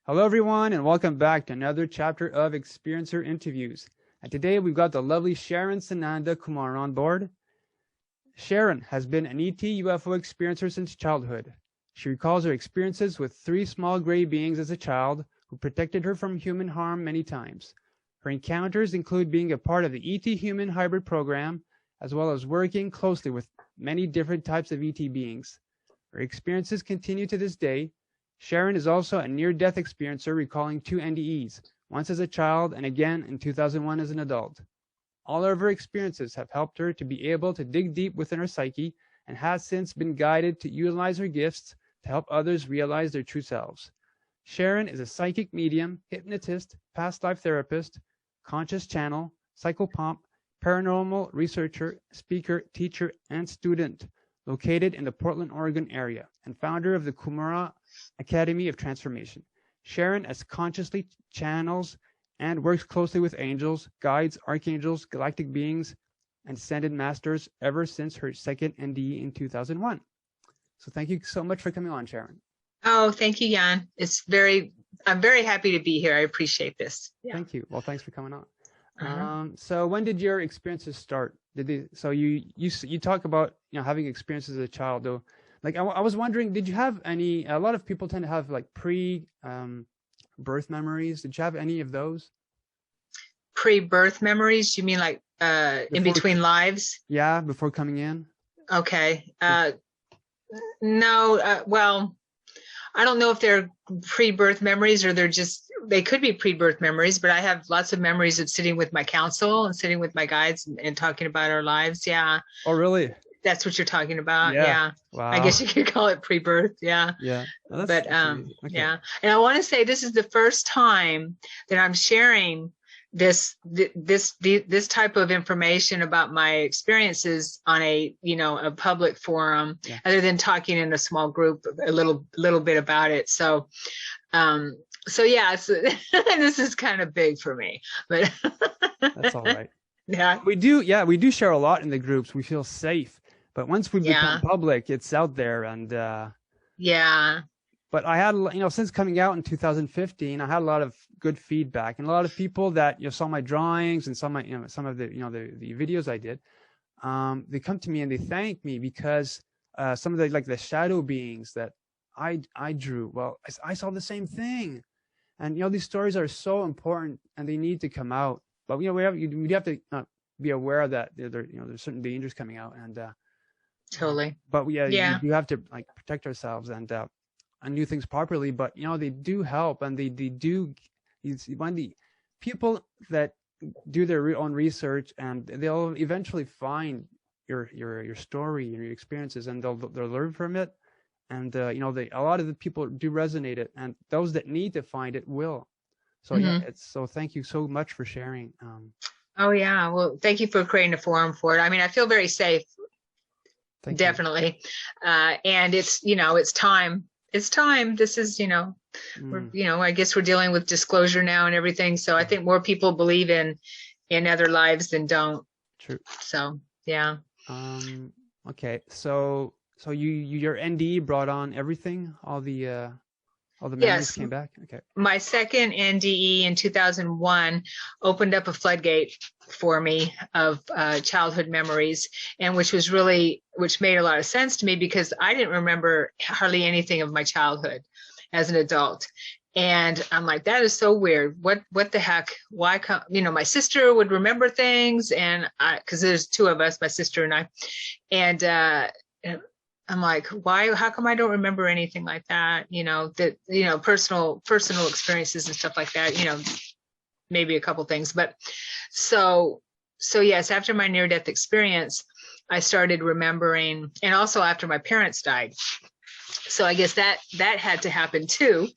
Hello, everyone, and welcome back to another chapter of Experiencer Interviews. And today we've got the lovely Sharon Sananda Kumar on board. Sharon has been an ET UFO experiencer since childhood. She recalls her experiences with 3 small gray beings as a child who protected her from human harm many times. Her encounters include being a part of the ET-human hybrid program, as well as working closely with many different types of ET beings. Her experiences continue to this day. Sharon is also a near-death experiencer, recalling 2 NDEs, once as a child and again in 2001 as an adult. All of her experiences have helped her to be able to dig deep within her psyche and has since been guided to utilize her gifts to help others realize their true selves. Sharon is a psychic medium, hypnotist, past life therapist, conscious channel, psychopomp, paranormal researcher, speaker, teacher, and student, located in the Portland, Oregon area, and founder of the Kumara Academy of Transformation. Sharon as consciously channels and works closely with angels, guides, archangels, galactic beings, and ascended masters ever since her second NDE in 2001. So thank you so much for coming on, Sharon. Oh, thank you, Jan. I'm very happy to be here. I appreciate this. Yeah. Thank you. Well, thanks for coming on. So when did your experiences start? So you talk about having experiences as a child, though. Like I was wondering, did you have any? A lot of people tend to have like pre-birth memories. Did you have any of those? Pre-birth memories? You mean like in between lives? Yeah, before coming in. Okay. No. Well, I don't know if they're pre-birth memories or they could be pre-birth memories, but I have lots of memories of sitting with my counsel and sitting with my guides and talking about our lives. Yeah. Oh, really? That's what you're talking about. Yeah. Wow. I guess you could call it pre-birth. Yeah. Yeah. Well, but okay. Yeah. And I want to say this is the first time that I'm sharing this type of information about my experiences on a public forum, other than talking in a small group a little bit about it. So yeah, this is kind of big for me, but that's all right. Yeah. We do share a lot in the groups. We feel safe, but once we become public, it's out there. And yeah. But I had, since coming out in 2015, I had a lot of good feedback, and a lot of people that saw my drawings and saw my some of the the videos I did. They come to me and they thank me because some of the shadow beings that I drew, well, I saw the same thing, and these stories are so important and they need to come out. But we have to be aware that there's certain dangers coming out, and totally. But we have to protect ourselves and do things properly. But they do help, and they do. When the people that do their own research, and they'll eventually find your story and your experiences, and they'll learn from it. And a lot of the people do resonate it, and those that need to find it will. So so thank you so much for sharing. Oh yeah, well, thank you for creating a forum for it. I mean, I feel very safe. Definitely. And it's it's time. It's time. This is we're I guess we're dealing with disclosure now and everything. So I think more people believe in other lives than don't. True. So yeah. Okay. So your NDE brought on everything, all the memories came back. Okay. My second NDE in 2001 opened up a floodgate for me of childhood memories, and which made a lot of sense to me because I didn't remember hardly anything of my childhood as an adult. And I'm like, that is so weird. What the heck? Why come, my sister would remember things, and because there's 2 of us, my sister and I, and I'm like, why? How come I don't remember anything like that? Personal experiences and stuff like that. Maybe a couple things, but so yes. After my near-death experience, I started remembering, and also after my parents died. So I guess that had to happen too,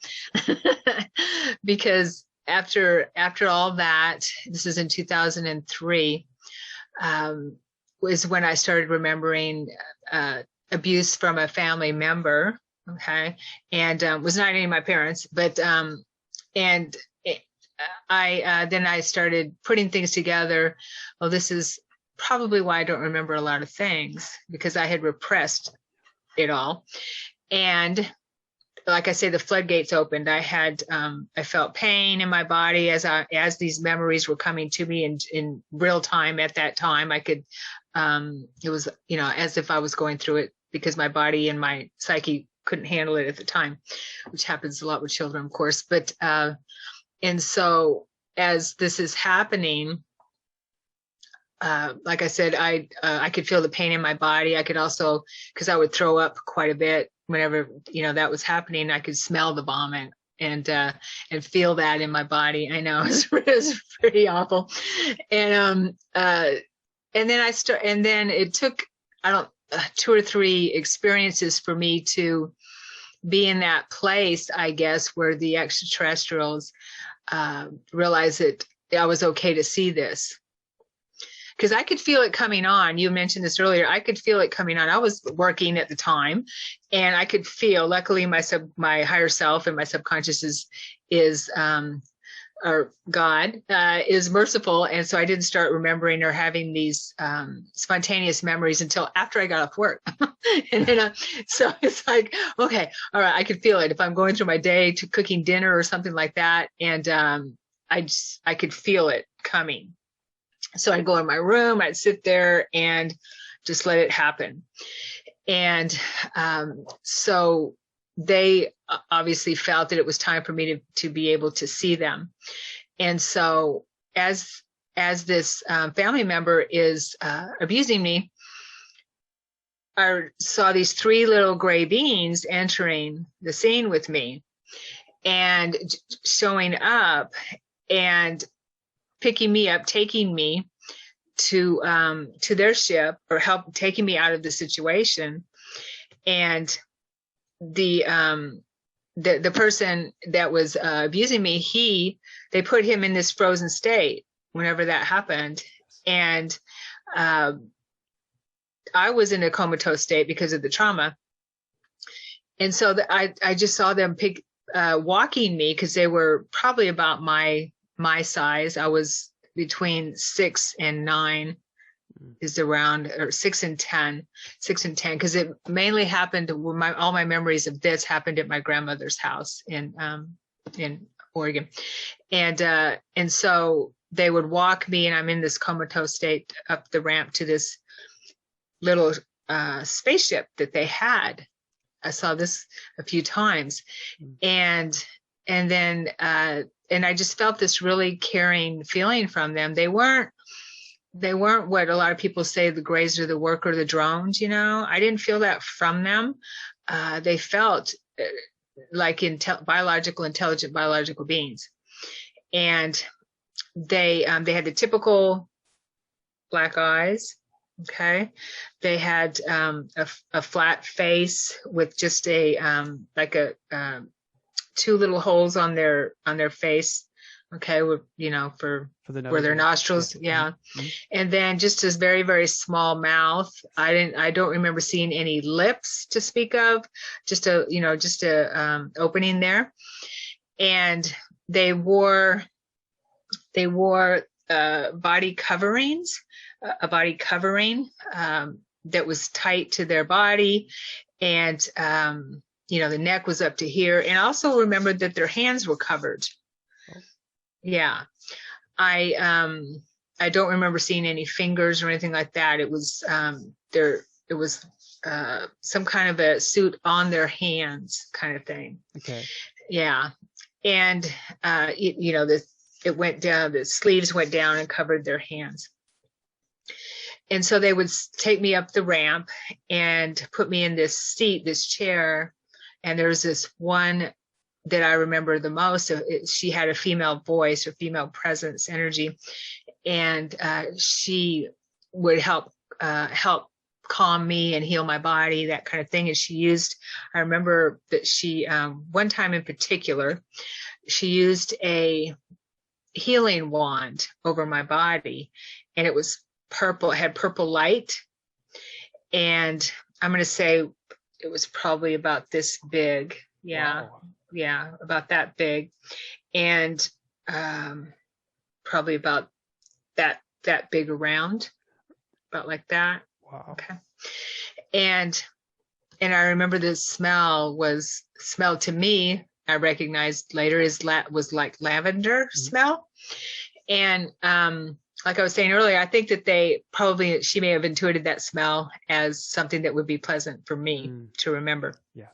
because after all that, this is in 2003, was when I started remembering abuse from a family member. Okay. And was not any of my parents, but then I started putting things together. Well, this is probably why I don't remember a lot of things, because I had repressed it all. And like I say, the floodgates opened. I felt pain in my body as these memories were coming to me in real time. At that time, I could, it was, as if I was going through it, because my body and my psyche couldn't handle it at the time, which happens a lot with children, of course. But, and so as this is happening, like I said, I could feel the pain in my body. I could also, because I would throw up quite a bit whenever, that was happening. I could smell the vomit and feel that in my body. I know it was pretty awful. And then it took, 2 or 3 experiences for me to be in that place, I guess, where the extraterrestrials realized that I was okay to see this. Because I could feel it coming on. You mentioned this earlier. I could feel it coming on. I was working at the time, and I could feel. Luckily, my higher self and my subconscious or God is merciful, and so I didn't start remembering or having these spontaneous memories until after I got off work. And then, so it's like, okay, all right, I could feel it if I'm going through my day to cooking dinner or something like that, and I could feel it coming. So I'd go in my room, I'd sit there and just let it happen. And so they obviously felt that it was time for me to be able to see them. And so as this family member is abusing me, I saw these 3 little gray beings entering the scene with me and showing up and picking me up, taking me to their ship, or taking me out of the situation. And the person that was abusing me, they put him in this frozen state whenever that happened. And I was in a comatose state because of the trauma. And so I just saw them walking me, because they were probably about my size. I was between 6 and 9 is around, or 6 and 10, because it mainly happened all my memories of this happened at my grandmother's house in Oregon. And so they would walk me, and I'm in this comatose state, up the ramp to this little spaceship that they had. I saw this a few times. And then and I just felt this really caring feeling from them. They weren't what a lot of people say, the grays or the work or the drones, I didn't feel that from them. They felt like intelligent biological beings. And they had the typical black eyes. Okay. They had a flat face with just like 2 little holes on their face. Okay. With, for the nose, where their nostrils. Yeah. Mm-hmm. And then just this very, very small mouth. I don't remember seeing any lips to speak of, just a opening there. And they wore body coverings, a body covering that was tight to their body. And, the neck was up to here. And I also remembered that their hands were covered. Oh. Yeah. I don't remember seeing any fingers or anything like that. It was, it was some kind of a suit on their hands kind of thing. Okay. Yeah. And, it went down, the sleeves went down and covered their hands. And so they would take me up the ramp and put me in this seat, this chair. And there's this one that I remember the most. She had a female voice or female presence, energy. And she would help calm me and heal my body, that kind of thing. And I remember that she, one time in particular, she used a healing wand over my body, and it was purple. It had purple light, and I'm going to say it was probably about this big. Yeah. Wow. Yeah, about that big, and probably about that big around, about like that. Wow. Okay. And and I remember the smell to me, I recognized later was like lavender smell. And like I was saying earlier, I think that she may have intuited that smell as something that would be pleasant for me to remember. Yeah.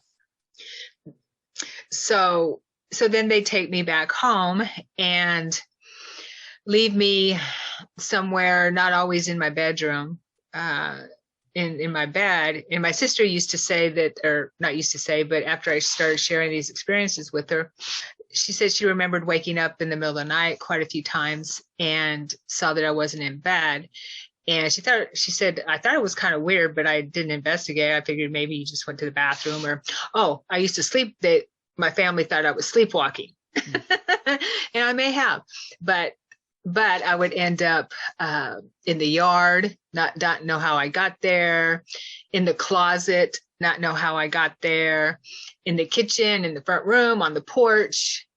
So then they take me back home and leave me somewhere, not always in my bedroom, in my bed. And my sister used to say that, or not used to say, but after I started sharing these experiences with her, she said she remembered waking up in the middle of the night quite a few times and saw that I wasn't in bed. And she said, I thought it was kind of weird, but I didn't investigate. I figured maybe you just went to the bathroom, or, oh, I used to sleep. My family thought I was sleepwalking. And I may have, but I would end up in the yard, not know how I got there, in the closet, not know how I got there, in the kitchen, in the front room, on the porch,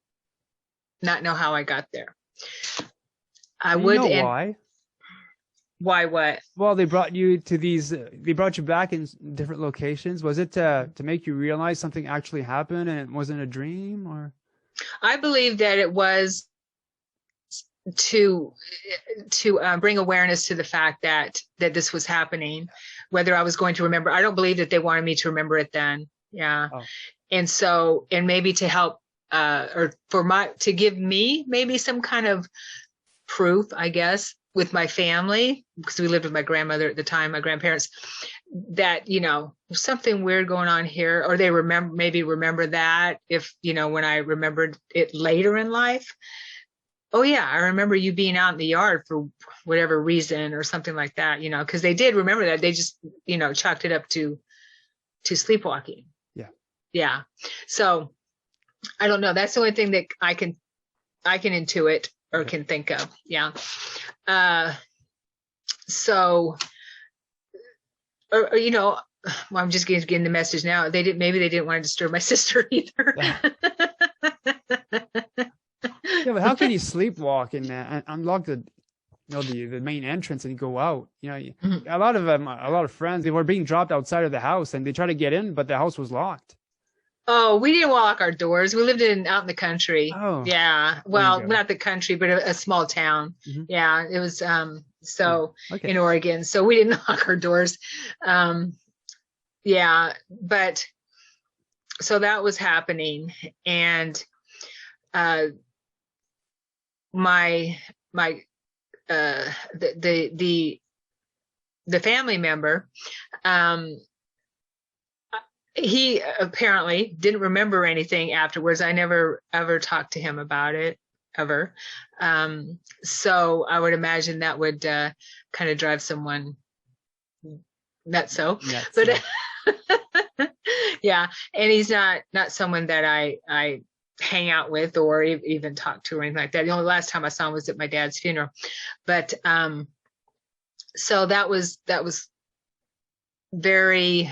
not know how I got there. I would. You know why? Why what? Well, they brought you back in different locations. Was it to make you realize something actually happened and it wasn't a dream, or? I believe that it was to bring awareness to the fact that this was happening, whether I was going to remember. I don't believe that they wanted me to remember it then. Yeah. Oh. And maybe to help, to give me maybe some kind of proof, I guess, with my family, because we lived with my grandmother at the time, my grandparents, that, there's something weird going on here, or they remember that if, when I remembered it later in life. Oh yeah, I remember you being out in the yard for whatever reason or something like that, because they did remember that. They just, chalked it up to sleepwalking. Yeah. Yeah. So I don't know. That's the only thing that I can intuit or can think of. Yeah. So, well, I'm just getting the message now. Maybe they didn't want to disturb my sister either. Yeah, but how can you sleepwalk and unlock the main entrance and go out? A lot of friends, they were being dropped outside of the house and they tried to get in, but the house was locked. Oh, we didn't lock our doors. We lived out in the country. Oh, yeah. Well, not the country, but a small town. Mm-hmm. Yeah, it was okay. In Oregon. So we didn't lock our doors. Yeah, but so that was happening, and the family member, he apparently didn't remember anything afterwards. I never ever talked to him about it ever. So I would imagine that would kind of drive someone nuts. But yeah, and he's not someone that I hang out with or even talk to or anything like that. The only last time I saw him was at my dad's funeral. But so that was very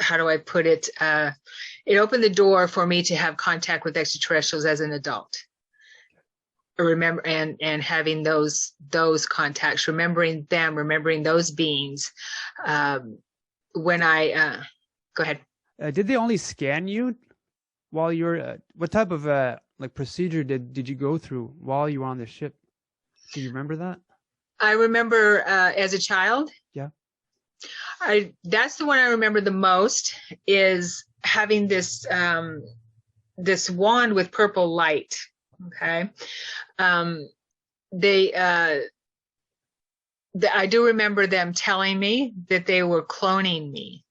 how do I put it? It opened the door for me to have contact with extraterrestrials as an adult. Remember and having those contacts, remembering them, remembering those beings. When I go ahead. Did they only scan you while you were? What type of procedure did you go through while you were on the ship? Do you remember that? I remember as a child. Yeah. That's the one I remember the most, is having this this wand with purple light. Okay. I do remember them telling me that they were cloning me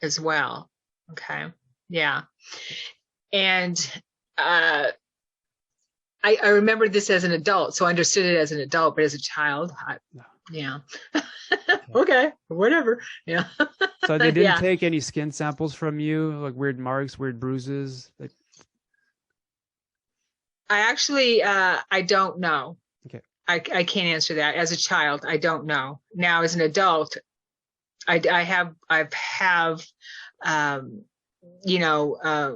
as well. Okay. Yeah. And I remember this as an adult, so I understood it as an adult, but as a child, yeah. Okay, whatever. Yeah. So they didn't take any skin samples from you, like weird marks, weird bruises? I actually, I don't know. Okay. I can't answer that. As a child, I don't know. Now, as an adult, I have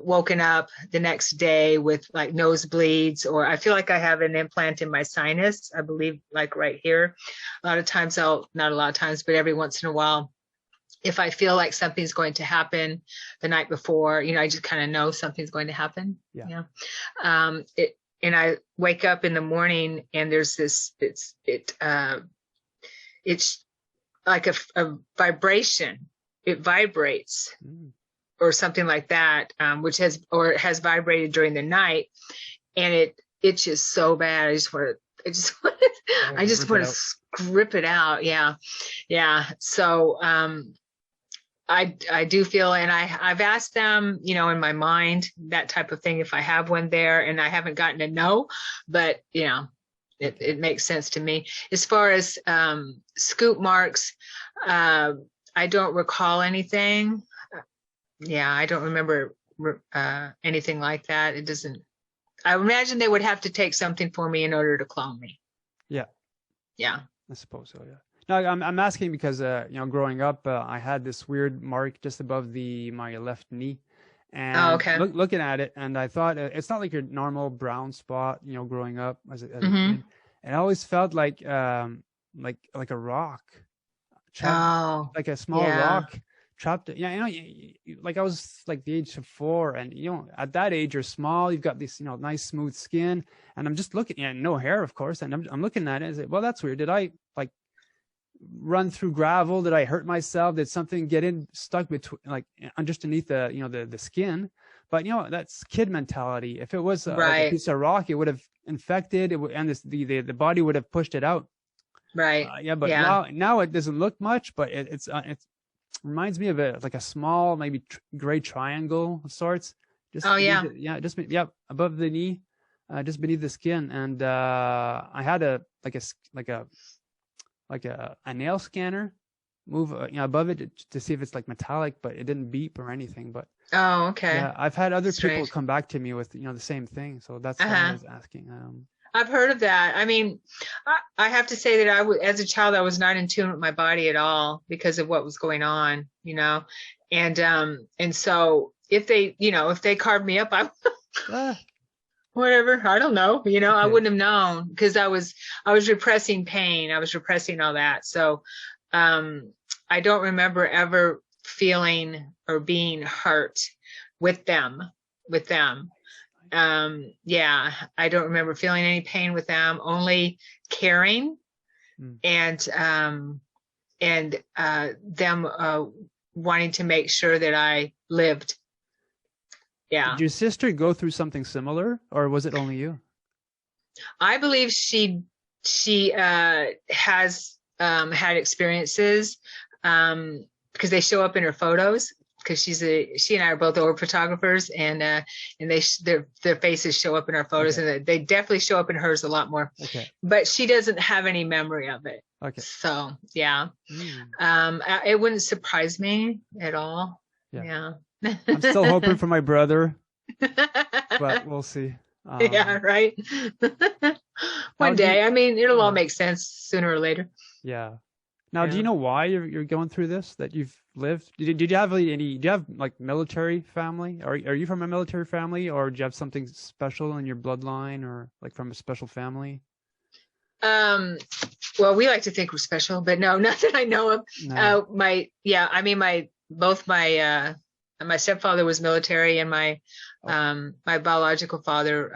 woken up the next day with like nosebleeds, or I feel like I have an implant in my sinus, I believe, like right here. A lot of times not a lot of times, but every once in a while, if I feel like something's going to happen the night before, I just kind of know something's going to happen. Yeah. And I wake up in the morning and there's this, it's like a vibration. It vibrates or something like that, which has vibrated during the night, and it itches so bad. I just want to rip it out. Yeah. So I do feel, and I've asked them, in my mind, that type of thing, if I have one there, and I haven't gotten a no, but it makes sense to me. As far as scoop marks, I don't recall anything. I don't remember anything like that. It doesn't. I imagine they would have to take something for me in order to clone me. Yeah. I suppose so. Yeah. No, I'm asking because growing up, I had this weird mark just above my left knee, and looking at it, and I thought it's not like your normal brown spot. Growing up as a kid, and I always felt like a rock, like a small rock trapped. Like I was like the age of 4, and at that age you're small. You've got this nice smooth skin, and I'm just looking at no hair, of course, and I'm looking at it and say, well, that's weird. Did I like run through gravel? Did I hurt myself? Did something get stuck between, like underneath the skin? But that's kid mentality. If it was like a piece of rock, it would have infected it, and the body would have pushed it out. Right. Now it doesn't look much, but it reminds me of like a small, maybe gray triangle of sorts. Just above the knee, just beneath the skin, and I had a nail scanner move above it to see if it's like metallic, but it didn't beep or anything. But I've had other people come back to me with the same thing, so that's why I was asking. I've heard of that. I mean, I have to say that as a child, I was not in tune with my body at all because of what was going on, and so if they carved me up, I whatever, I don't know, I wouldn't have known because I was repressing pain. I was repressing all that. So, I don't remember ever feeling or being hurt with them. I don't remember feeling any pain with them, only caring and them wanting to make sure that I lived. Yeah. Did your sister go through something similar, or was it only you? I believe she has had experiences because they show up in her photos. Because she and I are both orb photographers, and their faces show up in our photos, and they definitely show up in hers a lot more. Okay. But she doesn't have any memory of it. Okay. So yeah, it wouldn't surprise me at all. Yeah. I'm still hoping for my brother, but we'll see. Yeah. Right. One day. I mean, it'll all make sense sooner or later. Yeah. Now, do you know why you're going through this, that you've lived? Did you have do you have like military family? Are you from a military family, or do you have something special in your bloodline, or like from a special family? Well, we like to think we're special, but no, not that I know of. No. My stepfather was military, and my biological father,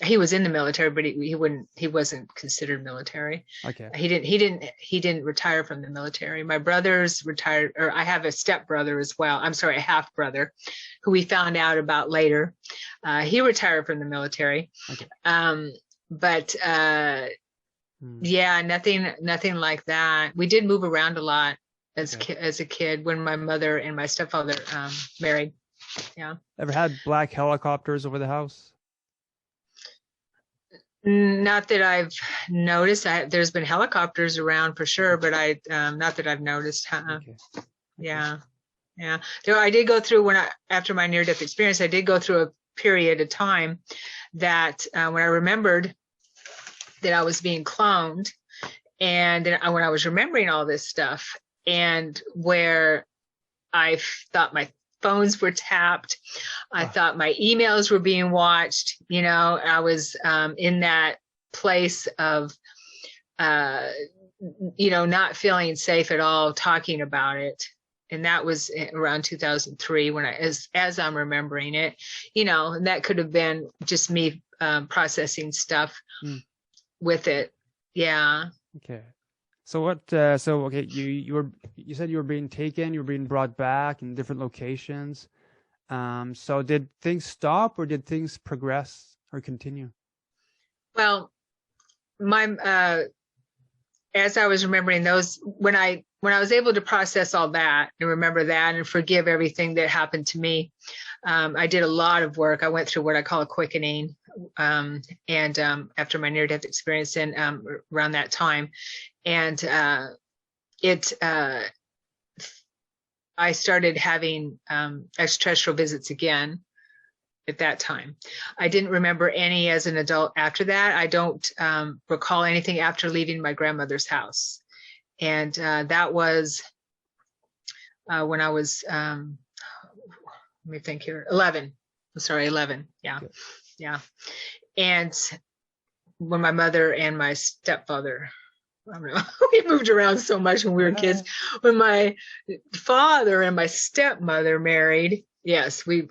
he was in the military, but he wasn't considered military. Okay. He didn't retire from the military. My brother's retired, or I have a step brother as well. I'm sorry, a half brother, who we found out about later. He retired from the military. Okay. Nothing like that. We did move around a lot as a kid when my mother and my stepfather married. Yeah. Ever had black helicopters over the house? Not that I've noticed. There's been helicopters around for sure, but not that I've noticed. Okay. Yeah. I did go through after my near-death experience, I did go through a period of time that when I remembered that I was being cloned, and when I was remembering all this stuff, and where I thought my phones were tapped, I thought my emails were being watched. I was in that place of, not feeling safe at all talking about it. and that was around 2003 when as I'm remembering it, and that could have been just me processing stuff with it. Yeah. Okay. So what? Okay, you said you were being taken, you were being brought back in different locations. So did things stop or did things progress or continue? Well, as I was remembering those, when I was able to process all that and remember that and forgive everything that happened to me, I did a lot of work. I went through what I call a quickening, and after my near-death experience, and around that time, and I started having extraterrestrial visits again. At that time, I didn't remember any as an adult after that. I don't recall anything after leaving my grandmother's house. And that was when I was, let me think here, 11. I'm sorry, 11. Yeah. Okay. Yeah. And when my mother and my stepfather, I don't know, we moved around so much when we were kids. When my father and my stepmother married, yes, we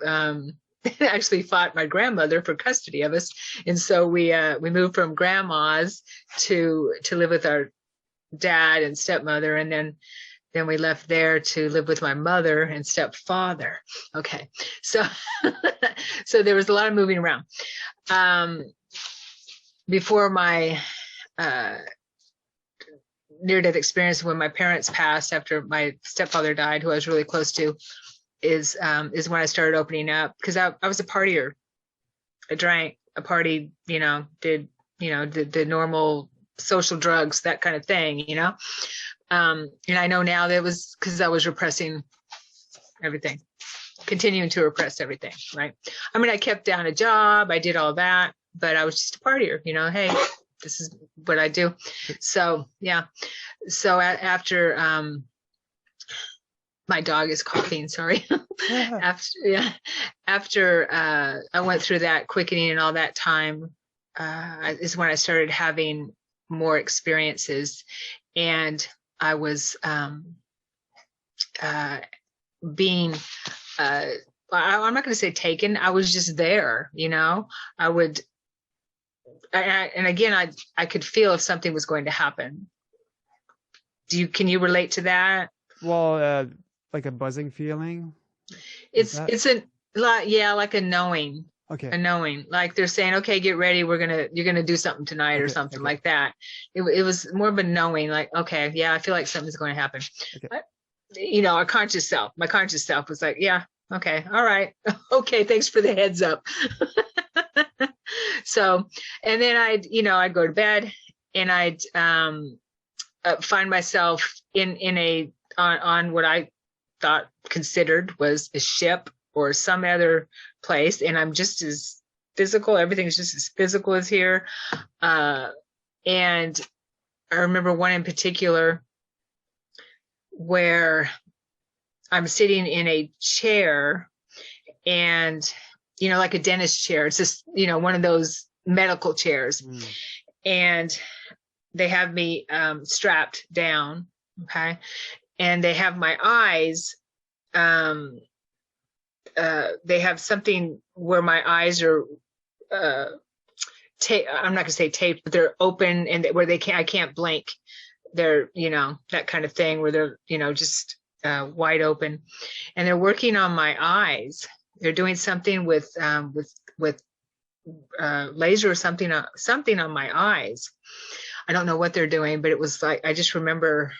actually fought my grandmother for custody of us, and so we moved from grandma's to live with our dad and stepmother, and then we left there to live with my mother and stepfather. Okay, so so there was a lot of moving around. Before my near-death experience, when my parents passed after my stepfather died, who I was really close to, is when I started opening up, because I was a partier. I drank, a party, did the normal social drugs, that kind of thing, and I know now that it was because I was repressing everything, continuing to repress everything, right? I mean, I kept down a job, I did all that, but I was just a partier, hey, this is what I do. So yeah, so after my dog is coughing, sorry. After I went through that quickening and all that time, is when I started having more experiences, and I was being I'm not going to say taken. I was just there, I would, and again, I could feel if something was going to happen. Can you relate to that? Well, like a buzzing feeling? It's like a knowing. Okay. A knowing, like they're saying, okay, get ready, you're gonna do something tonight, or something like that. It was more of a knowing, like, okay, yeah, I feel like something's going to happen. Okay. Our conscious self, my conscious self was like, yeah, okay, all right, okay, thanks for the heads up. So, and then I'd go to bed, and I'd find myself on what I considered was a ship or some other place, and I'm just as physical, everything's just as physical as here. And I remember one in particular where I'm sitting in a chair, and like a dentist chair, it's just one of those medical chairs, and they have me strapped down, okay, and they have my eyes, they have something where my eyes are I'm not gonna say taped, but they're open, and where I can't blink. They're that kind of thing where they're just wide open, and they're working on my eyes. They're doing something with laser or something on my eyes. I don't know what they're doing, but it was like, I just remember,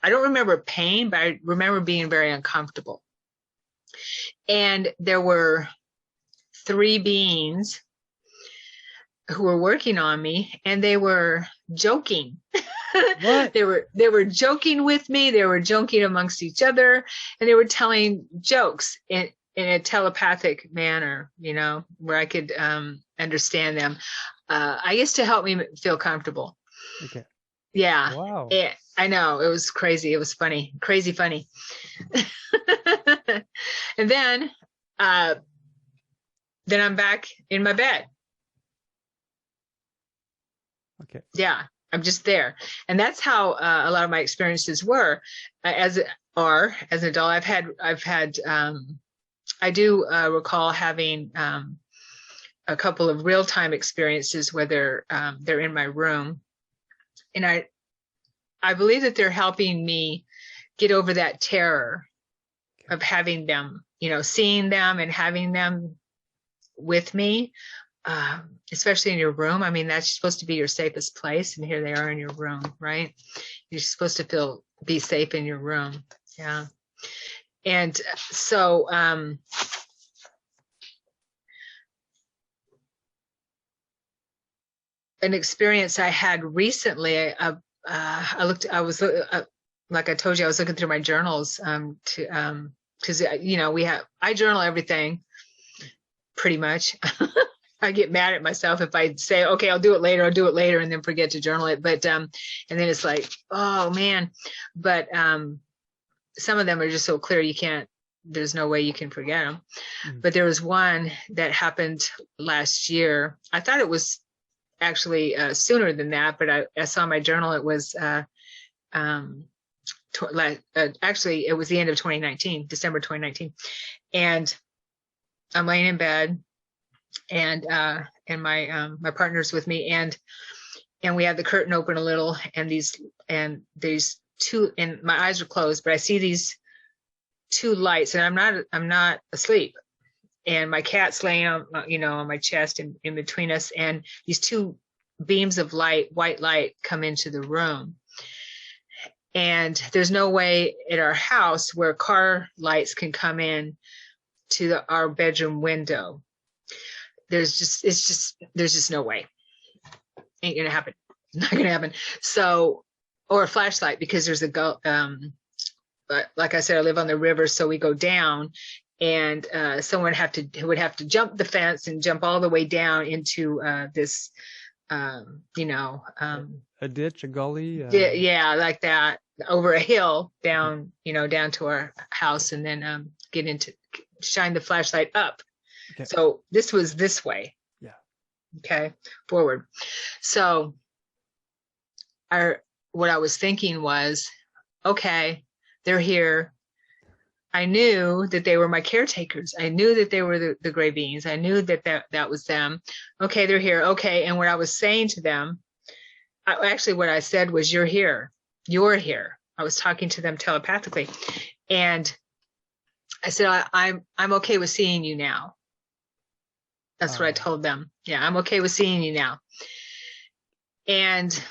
I don't remember pain, but I remember being very uncomfortable. And there were 3 beings who were working on me, and they were joking. What? They were joking with me. They were joking amongst each other, and they were telling jokes in a telepathic manner, where I could understand them. I guess to help me feel comfortable. Okay. Yeah. Wow. I know, it was crazy. It was funny, crazy funny. And then I'm back in my bed. Okay. Yeah, I'm just there. And that's how a lot of my experiences were. As are as an adult. I do recall having a couple of real-time experiences where they're in my room, and I believe that they're helping me get over that terror of having them, seeing them and having them with me, especially in your room. I mean, that's supposed to be your safest place, and here they are in your room, right? You're supposed to be safe in your room. Yeah. And so, an experience I had recently, like I told you, I was looking through my journals, because I journal everything pretty much. I get mad at myself if I say, okay, I'll do it later, and then forget to journal it. But, and then it's like, oh man, but, some of them are just so clear, there's no way you can forget them. Mm-hmm. But there was one that happened last year. I thought it was actually sooner than that, but I saw my journal. It was, actually it was the end of 2019, December 2019. And I'm laying in bed, and my partner's with me, and we have the curtain open a little, and these two, and my eyes are closed, but I see these two lights, and I'm not asleep, and my cat's laying on my chest and in between us, and these two beams of white light come into the room. And there's no way at our house where car lights can come in to our bedroom window. There's just no way. Ain't gonna happen. Not gonna happen. So, or a flashlight, because there's like I said, I live on the river, so we go down, and someone would have to jump the fence and jump all the way down into this, a ditch, a gully. Yeah, like that, over a hill down, down to our house, and then shine the flashlight up. Okay. So this was this way. Yeah. Okay, forward. So what I was thinking was, okay, they're here. I knew that they were my caretakers. I knew that they were the gray beans. I knew that was them. Okay, they're here. Okay. And what I was saying to them, actually what I said was, you're here. You're here. I was talking to them telepathically. And I said, I'm okay with seeing you now. That's what I told them. Yeah, I'm okay with seeing you now. And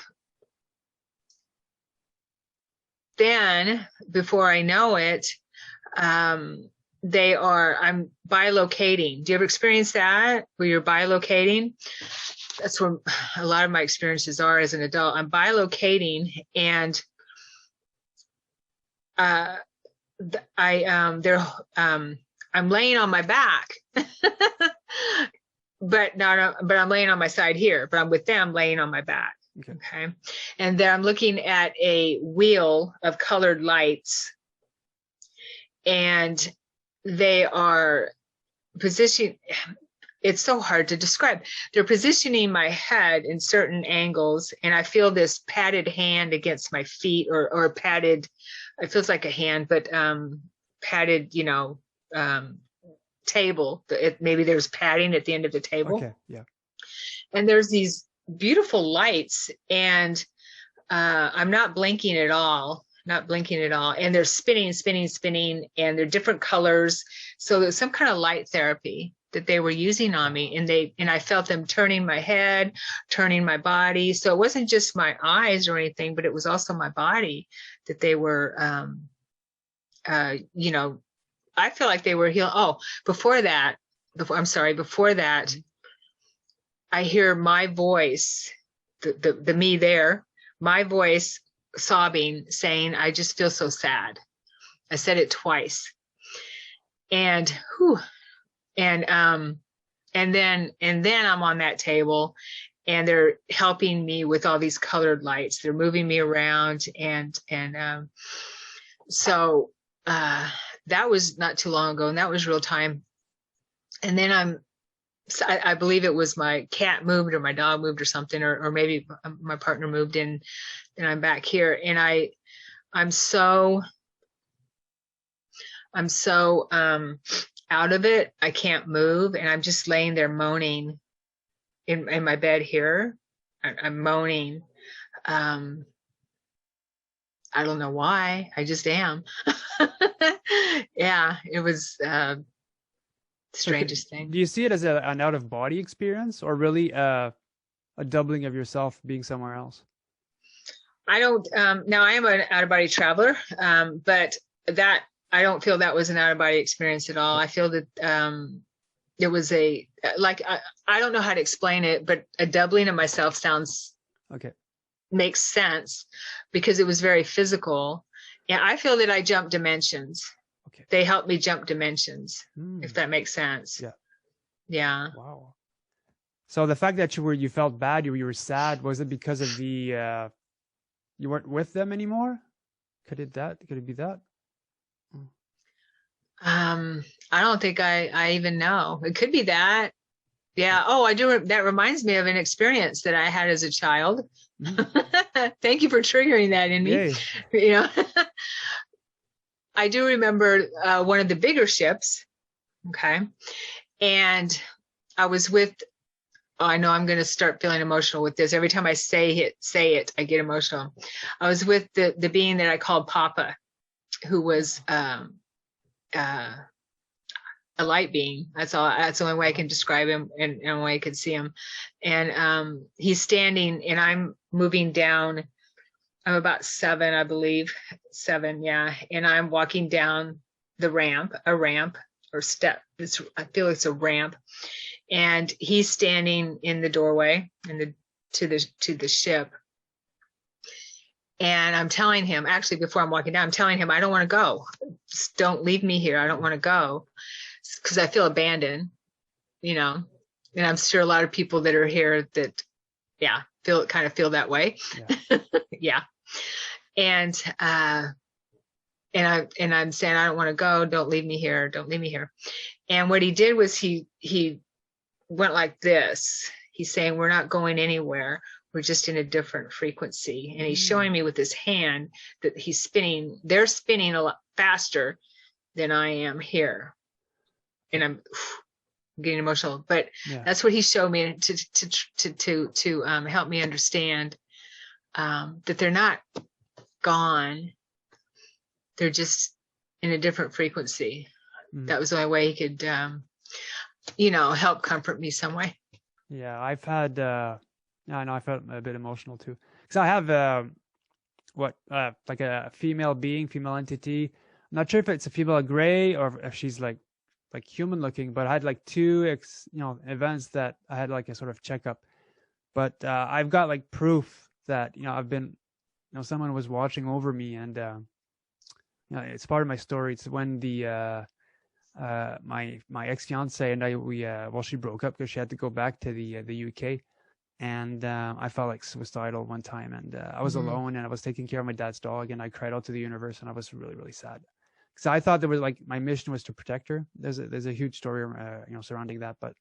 then before I know it, I'm bilocating. Do you ever experience that, where you're bilocating? That's where a lot of my experiences are as an adult. I'm bilocating, and I'm laying on my back, but I'm laying on my side here, but I'm with them laying on my back. Okay. And then I'm looking at a wheel of colored lights, and they are positioning. It's so hard to describe. They're positioning my head in certain angles, and I feel this padded hand against my feet, or padded, it feels like a hand, but padded, table. Maybe there's padding at the end of the table. Okay, yeah. And there's these beautiful lights, and I'm not blinking at all. And they're spinning, and they're different colors. So there's some kind of light therapy that they were using on me, and I felt them turning my head, turning my body. So it wasn't just my eyes or anything, but it was also my body that they were, I feel like they were healing. Oh, before that, I hear my voice, the me there, my voice sobbing, saying, I just feel so sad. I said it twice. And then I'm on that table, and they're helping me with all these colored lights. They're moving me around, so that was not too long ago, and that was real time. And then I believe it was my cat moved, or my dog moved, or something, or maybe my partner moved in, and I'm back here, and I'm so I'm so out of it. I can't move, and I'm just laying there moaning in my bed here. I'm moaning. I don't know why. I just am. Yeah, it was strangest thing. Do you see it as an out of body experience, or really a doubling of yourself being somewhere else? I don't. Now I am an out of body traveler, but that I don't feel that was an out of body experience at all. I feel that it was I don't know how to explain it, but a doubling of myself sounds Okay. Makes sense because it was very physical. And I feel that I jumped dimensions. Okay. They helped me jump dimensions, if that makes sense. Yeah. Yeah. Wow. So the fact that you felt bad, you were sad, was it because of the you weren't with them anymore? Could it be that? I don't think I even know. It could be that. Yeah. Oh, I do. That reminds me of an experience that I had as a child. Thank you for triggering that in me. Yay. You know, I do remember one of the bigger ships. Okay. And I was with, I know I'm going to start feeling emotional with this. Every time I say it, I get emotional. I was with the being that I called Papa, who was a light being. That's all. That's the only way I can describe him, and the only way I could see him. And he's standing, and I'm moving down. I'm about 7, I believe. 7, yeah. And I'm walking down a ramp or step. I feel it's a ramp. And he's standing in the doorway to the ship. And I'm telling him, actually, before I'm walking down, I'm telling him, I don't want to go. Just don't leave me here. I don't want to go. Because I feel abandoned, and I'm sure a lot of people that are here that, yeah, feel that way. Yeah. Yeah. And I'm saying, I don't want to go. Don't leave me here. Don't leave me here. And what he did was he went like this. He's saying, we're not going anywhere. We're just in a different frequency. And he's showing me with his hand that he's spinning. They're spinning a lot faster than I am here. And I'm getting emotional, but that's what he showed me to help me understand that they're not gone. They're just in a different frequency. That was the only way he could, help comfort me some way. Yeah, I've had, I know I felt a bit emotional too. Because I have, like a female entity. I'm not sure if it's a female gray or if she's like human looking, but I had like 2 events that I had like a sort of checkup. But I've got like proof that I've been, someone was watching over me, and it's part of my story. It's when the my ex-fiance and I she broke up because she had to go back to the UK, and I felt like suicidal one time, and I was alone, and I was taking care of my dad's dog, and I cried out to the universe, and I was really, really sad. So I thought there was my mission was to protect her. There's a huge story, surrounding that. But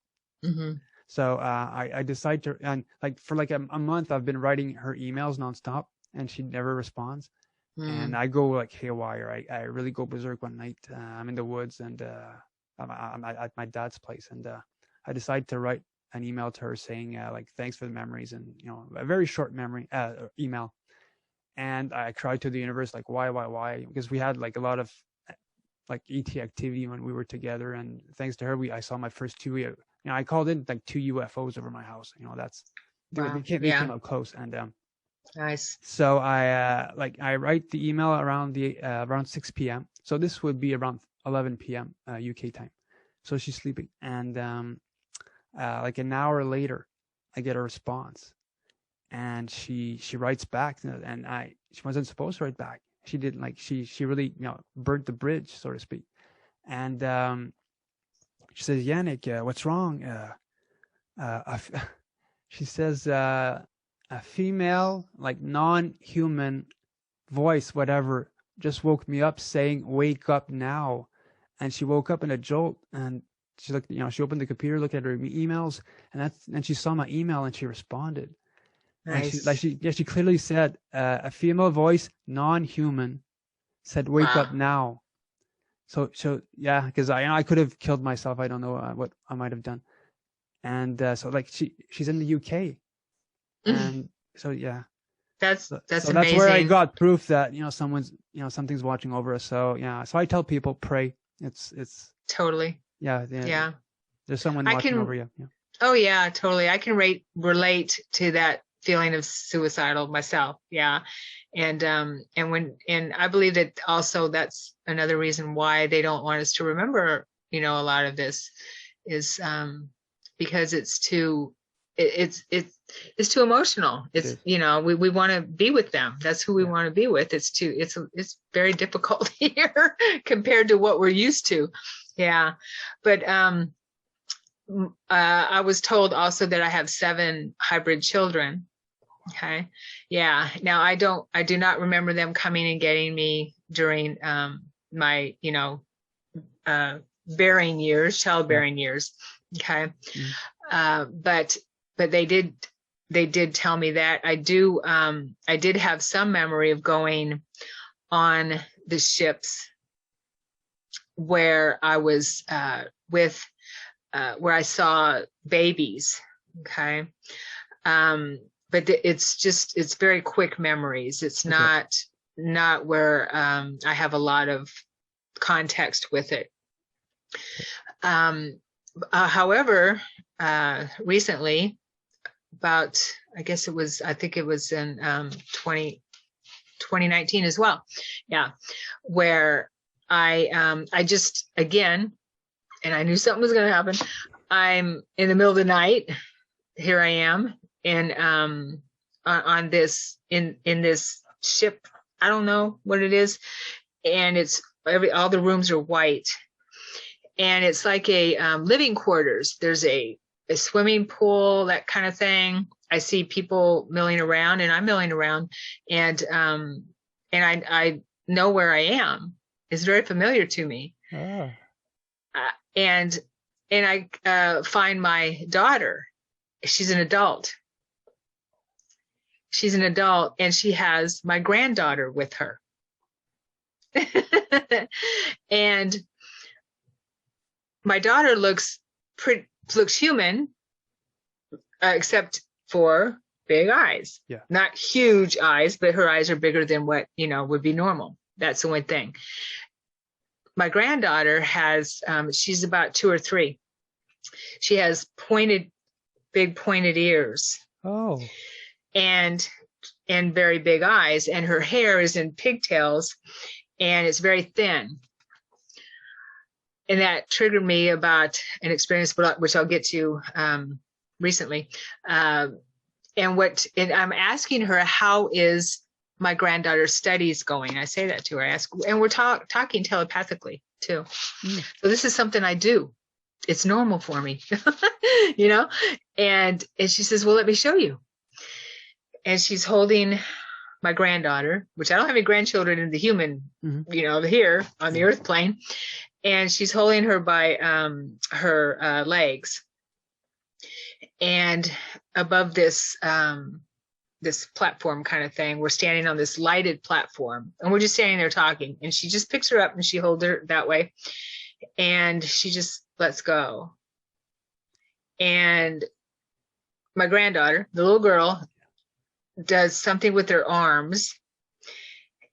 so I decided to, and like for like a month, I've been writing her emails nonstop, and she never responds. And I go like haywire. I really go berserk one night. I'm in the woods, and I'm at my dad's place, and I decided to write an email to her saying like thanks for the memories, and a very short email. And I cried to the universe like why, because we had like a lot of like ET activity when we were together, and thanks to her, I saw my first 2. I called in like 2 UFOs over my house. That's they came up close, and nice. So I write the email around 6 p.m. So this would be around 11 p.m. UK time. So she's sleeping, and like an hour later, I get a response, and she writes back, and she wasn't supposed to write back. She didn't, like she really burnt the bridge, so to speak. And she says, Yanick, what's wrong? She says a female, like non-human voice, whatever, just woke me up saying, wake up now. And she woke up in a jolt, and she looked, she opened the computer, looked at her emails, and she saw my email, and she responded. Nice. And she clearly said, a female voice, non-human, said, wake up now. So yeah, because I could have killed myself. I don't know what I might have done. And so like she's in the UK, and so yeah. That's So that's where I amazing. got proof that something's watching over us. So yeah, so I tell people pray. It's Totally. yeah, Yeah. there's someone I watching can, over you. Yeah. oh yeah, totally. I can relate to that feeling of suicidal myself. Yeah. And I believe that also that's another reason why they don't want us to remember, a lot of this is because it's too it's too emotional. It's we want to be with them. That's who we want to be with. It's very difficult here compared to what we're used to. Yeah. But I was told also that I have 7 hybrid children. Okay. Yeah. Now I do not remember them coming and getting me during my, childbearing years. Okay. But they did tell me that I did have some memory of going on the ships where I was where I saw babies. Okay. But it's very quick memories. It's not where I have a lot of context with it. However, recently, about, I think it was in 2019 as well. Yeah. Where I just, again, and I knew something was going to happen. I'm in the middle of the night. Here I am on this, in this ship. I don't know what it is. And all the rooms are white. And it's like a living quarters. There's a swimming pool, that kind of thing. I see people milling around, and I'm milling around, and I know where I am. It's very familiar to me. And I find my daughter. She's an adult. And she has my granddaughter with her. And my daughter looks human, except for big eyes. Yeah. Not huge eyes, but her eyes are bigger than what, would be normal. That's the one thing. My granddaughter has, she's about 2 or 3. She has big pointed ears. Oh. And very big eyes, and her hair is in pigtails, and it's very thin. And that triggered me about an experience, which I'll get to recently. And I'm asking her, how is my granddaughter's studies going? I say that to her. I ask, and we're talking telepathically too. So this is something I do. It's normal for me, And she says, well, let me show you. And she's holding my granddaughter, which I don't have any grandchildren in the human, here on the earth plane. And she's holding her by her legs. And above this this platform kind of thing, we're standing on this lighted platform, and we're just standing there talking. And she just picks her up and she holds her that way, and she just lets go. And my granddaughter, the little girl, does something with her arms,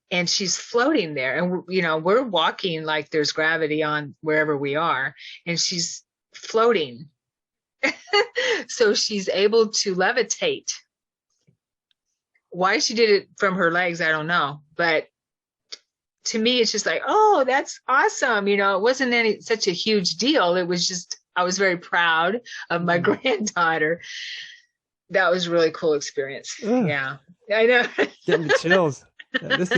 and she's floating there. And we're walking like there's gravity on wherever we are, and she's floating. So she's able to levitate. Why she did it from her legs, I don't know. But to me, it's just like, oh, that's awesome. It wasn't such a huge deal. It was just, I was very proud of my granddaughter. That was a really cool experience. Ugh. Yeah, I know. Getting the chills. This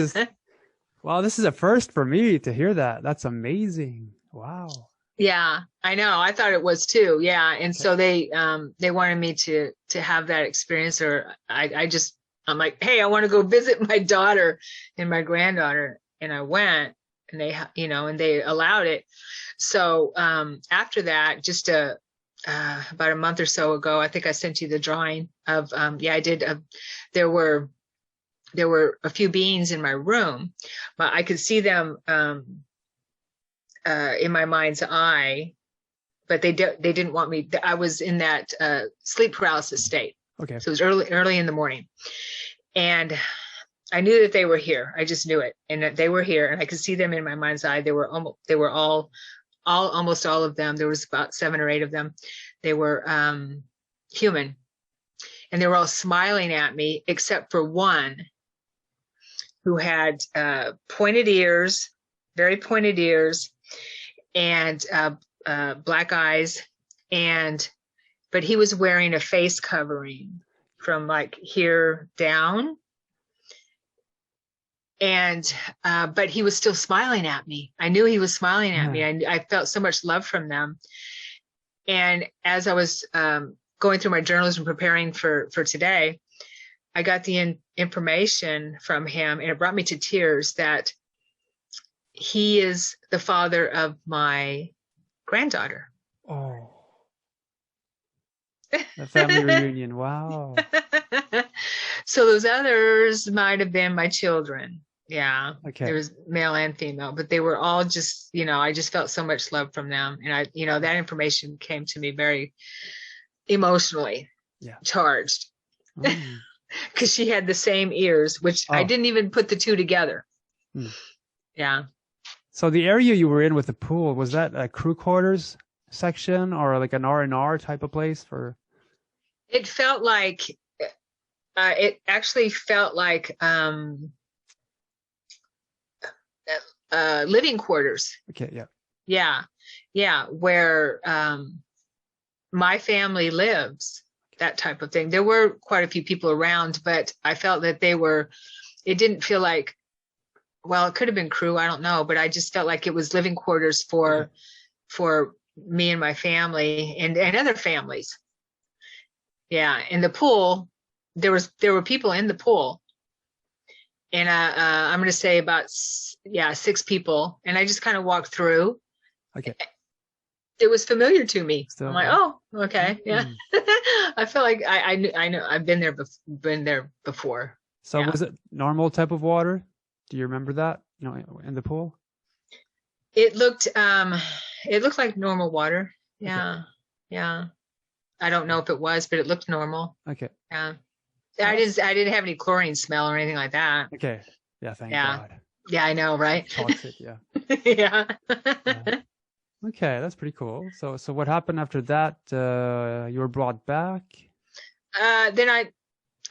is a first for me to hear that. That's amazing. Wow. Yeah, I know. I thought it was too. Yeah. And so they wanted me to have that experience, or I'm like, hey, I want to go visit my daughter and my granddaughter. And I went, and they, and they allowed it. So after that, just about a month or so ago, I think I sent you the drawing of, I did. There were a few beings in my room, but I could see them in my mind's eye, but they didn't want me. I was in that sleep paralysis state. Okay. So it was early in the morning, and I knew that they were here. I just knew it, and that they were here, and I could see them in my mind's eye. They were almost all of them. There was about 7 or 8 of them. They were human, and they were all smiling at me, except for one who had pointed ears, very pointed ears, and black eyes, but he was wearing a face covering from like here down. And but he was still smiling at me. I knew he was smiling at me. I felt so much love from them. And as I was going through my journals and preparing for today, I got the information from him, and it brought me to tears that he is the father of my granddaughter. Oh, the family reunion. Wow. So those others might have been my children. Yeah. Okay. There was male and female, but they were all just, I just felt so much love from them. And that information came to me very emotionally charged, because she had the same ears, which I didn't even put the 2 together. Yeah. So the area you were in with the pool, was that a crew quarters section or like an R&R type of place for? It felt like, it actually felt like living quarters. Okay, yeah. Yeah. Yeah. Where my family lives, that type of thing. There were quite a few people around, but I felt that it didn't feel like, well, it could have been crew, I don't know, but I just felt like it was living quarters for me and my family and other families. Yeah. In the pool, there were people in the pool, and I'm going to say about 6 people, and I just kind of walked through. Okay. It was familiar to me. Still, I'm like, oh, okay, yeah. I feel like I know I've been there before. So was it normal type of water? Do you remember that? In the pool? It looked like normal water. Yeah, okay. Yeah. I don't know if it was, but it looked normal. Okay. Yeah. I didn't have any chlorine smell or anything like that. Okay. Yeah, thank God. Yeah, I know, right? Toxic, yeah. Yeah. Okay, that's pretty cool. So what happened after that? You were brought back? Then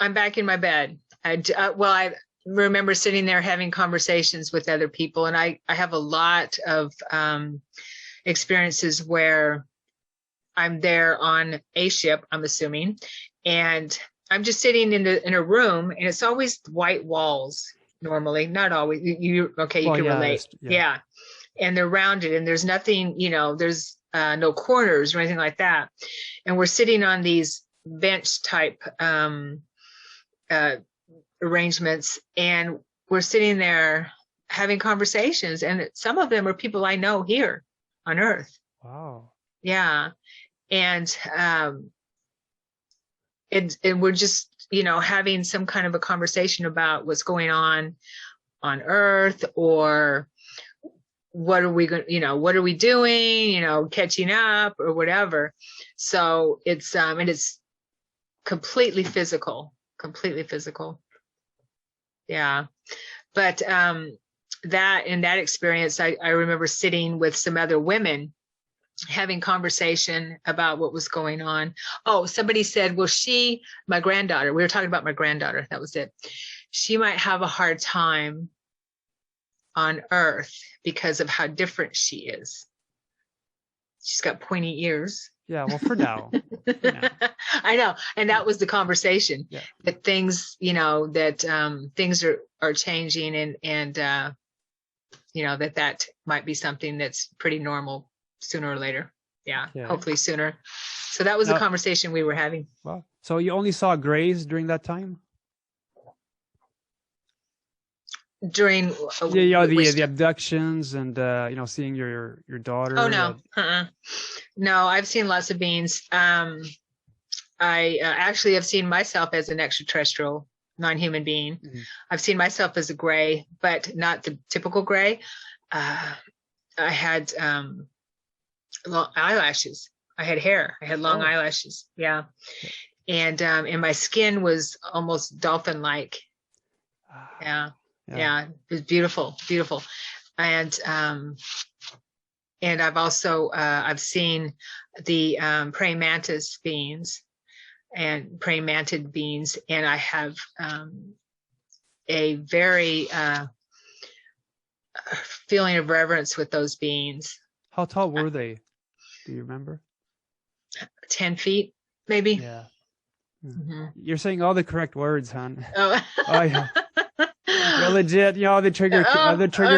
I'm back in my bed. I remember sitting there having conversations with other people, and I have a lot of experiences where I'm there on a ship, I'm assuming, and I'm just sitting in a room, and it's always white walls normally, not always. You can relate. Yeah. And they're rounded, and there's nothing, there's no corners or anything like that. And we're sitting on these bench type arrangements, and we're sitting there having conversations, and some of them are people I know here on Earth. Wow. Yeah. And we're just, having some kind of a conversation about what's going on Earth, or what are we going, what are we doing, catching up or whatever. So it's, and it's completely physical. Yeah. But in that experience, I remember sitting with some other women having conversation about what was going on. Oh, somebody said, well, my granddaughter, we were talking about my granddaughter. That was it. She might have a hard time on Earth because of how different she is. She's got pointy ears. Yeah, well, for now. I know. And that was the conversation. Yeah. That things, things are changing, and that might be something that's pretty normal sooner or later. Yeah. Hopefully sooner. So that was the conversation we were having. Wow. So you only saw grays during that time? During the abductions and seeing your daughter. Oh no. No, I've seen lots of beings. I actually have seen myself as an extraterrestrial, non-human being. Mm-hmm. I've seen myself as a gray, but not the typical gray. I had long eyelashes. I had hair. I had long eyelashes. Yeah. And my skin was almost dolphin-like. Yeah. It was beautiful, beautiful. And I've also I've seen the praying mantis beings and praying mantid beings, and I have a very feeling of reverence with those beings. How tall were they? Do you remember? 10 feet, maybe. Yeah. You're saying all the correct words, hon. Oh, oh yeah. You're legit. All the trigger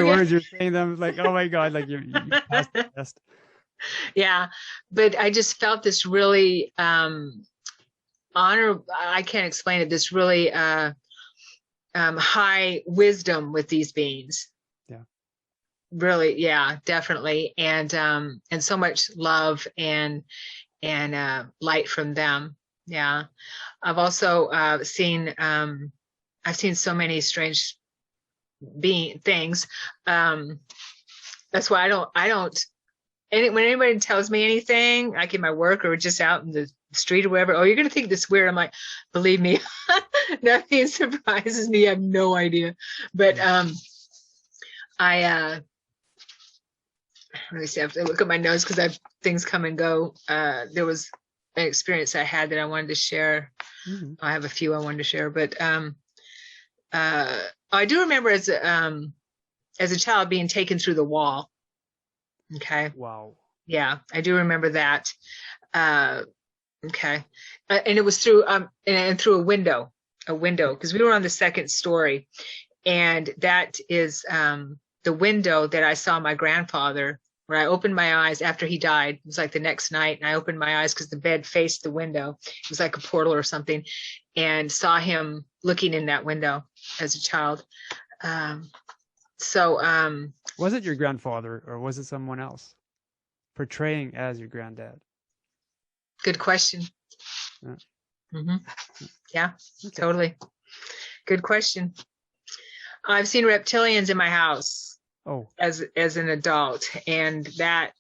words. You're saying them like, oh my God, like you passed the test. Yeah, but I just felt this really honor. I can't explain it. This really high wisdom with these beings. Yeah. Really, yeah, definitely, and so much love and light from them. Yeah, I've also seen so many strange things. That's why I don't. When anybody tells me anything, like in my work or just out in the street or whatever, oh, you're gonna think this is weird. I'm like, believe me, nothing surprises me. I have no idea. But let me see. I have to look at my notes because I have things come and go. There was an experience I had that I wanted to share. Mm-hmm. I have a few I wanted to share, but I do remember as a child being taken through the wall. Okay. Wow. Yeah, I do remember that. Okay. And it was through and through a window because we were on the second story, and that is the window that I saw my grandfather, where I opened my eyes after he died. It was like the next night, and I opened my eyes because the bed faced the window. It was like a portal or something, and saw him looking in that window as a child. Was it your grandfather or was it someone else portraying as your granddad? Good question. Yeah. Mm-hmm. Yeah, okay. Totally. Good question. I've seen reptilians in my house as an adult, and that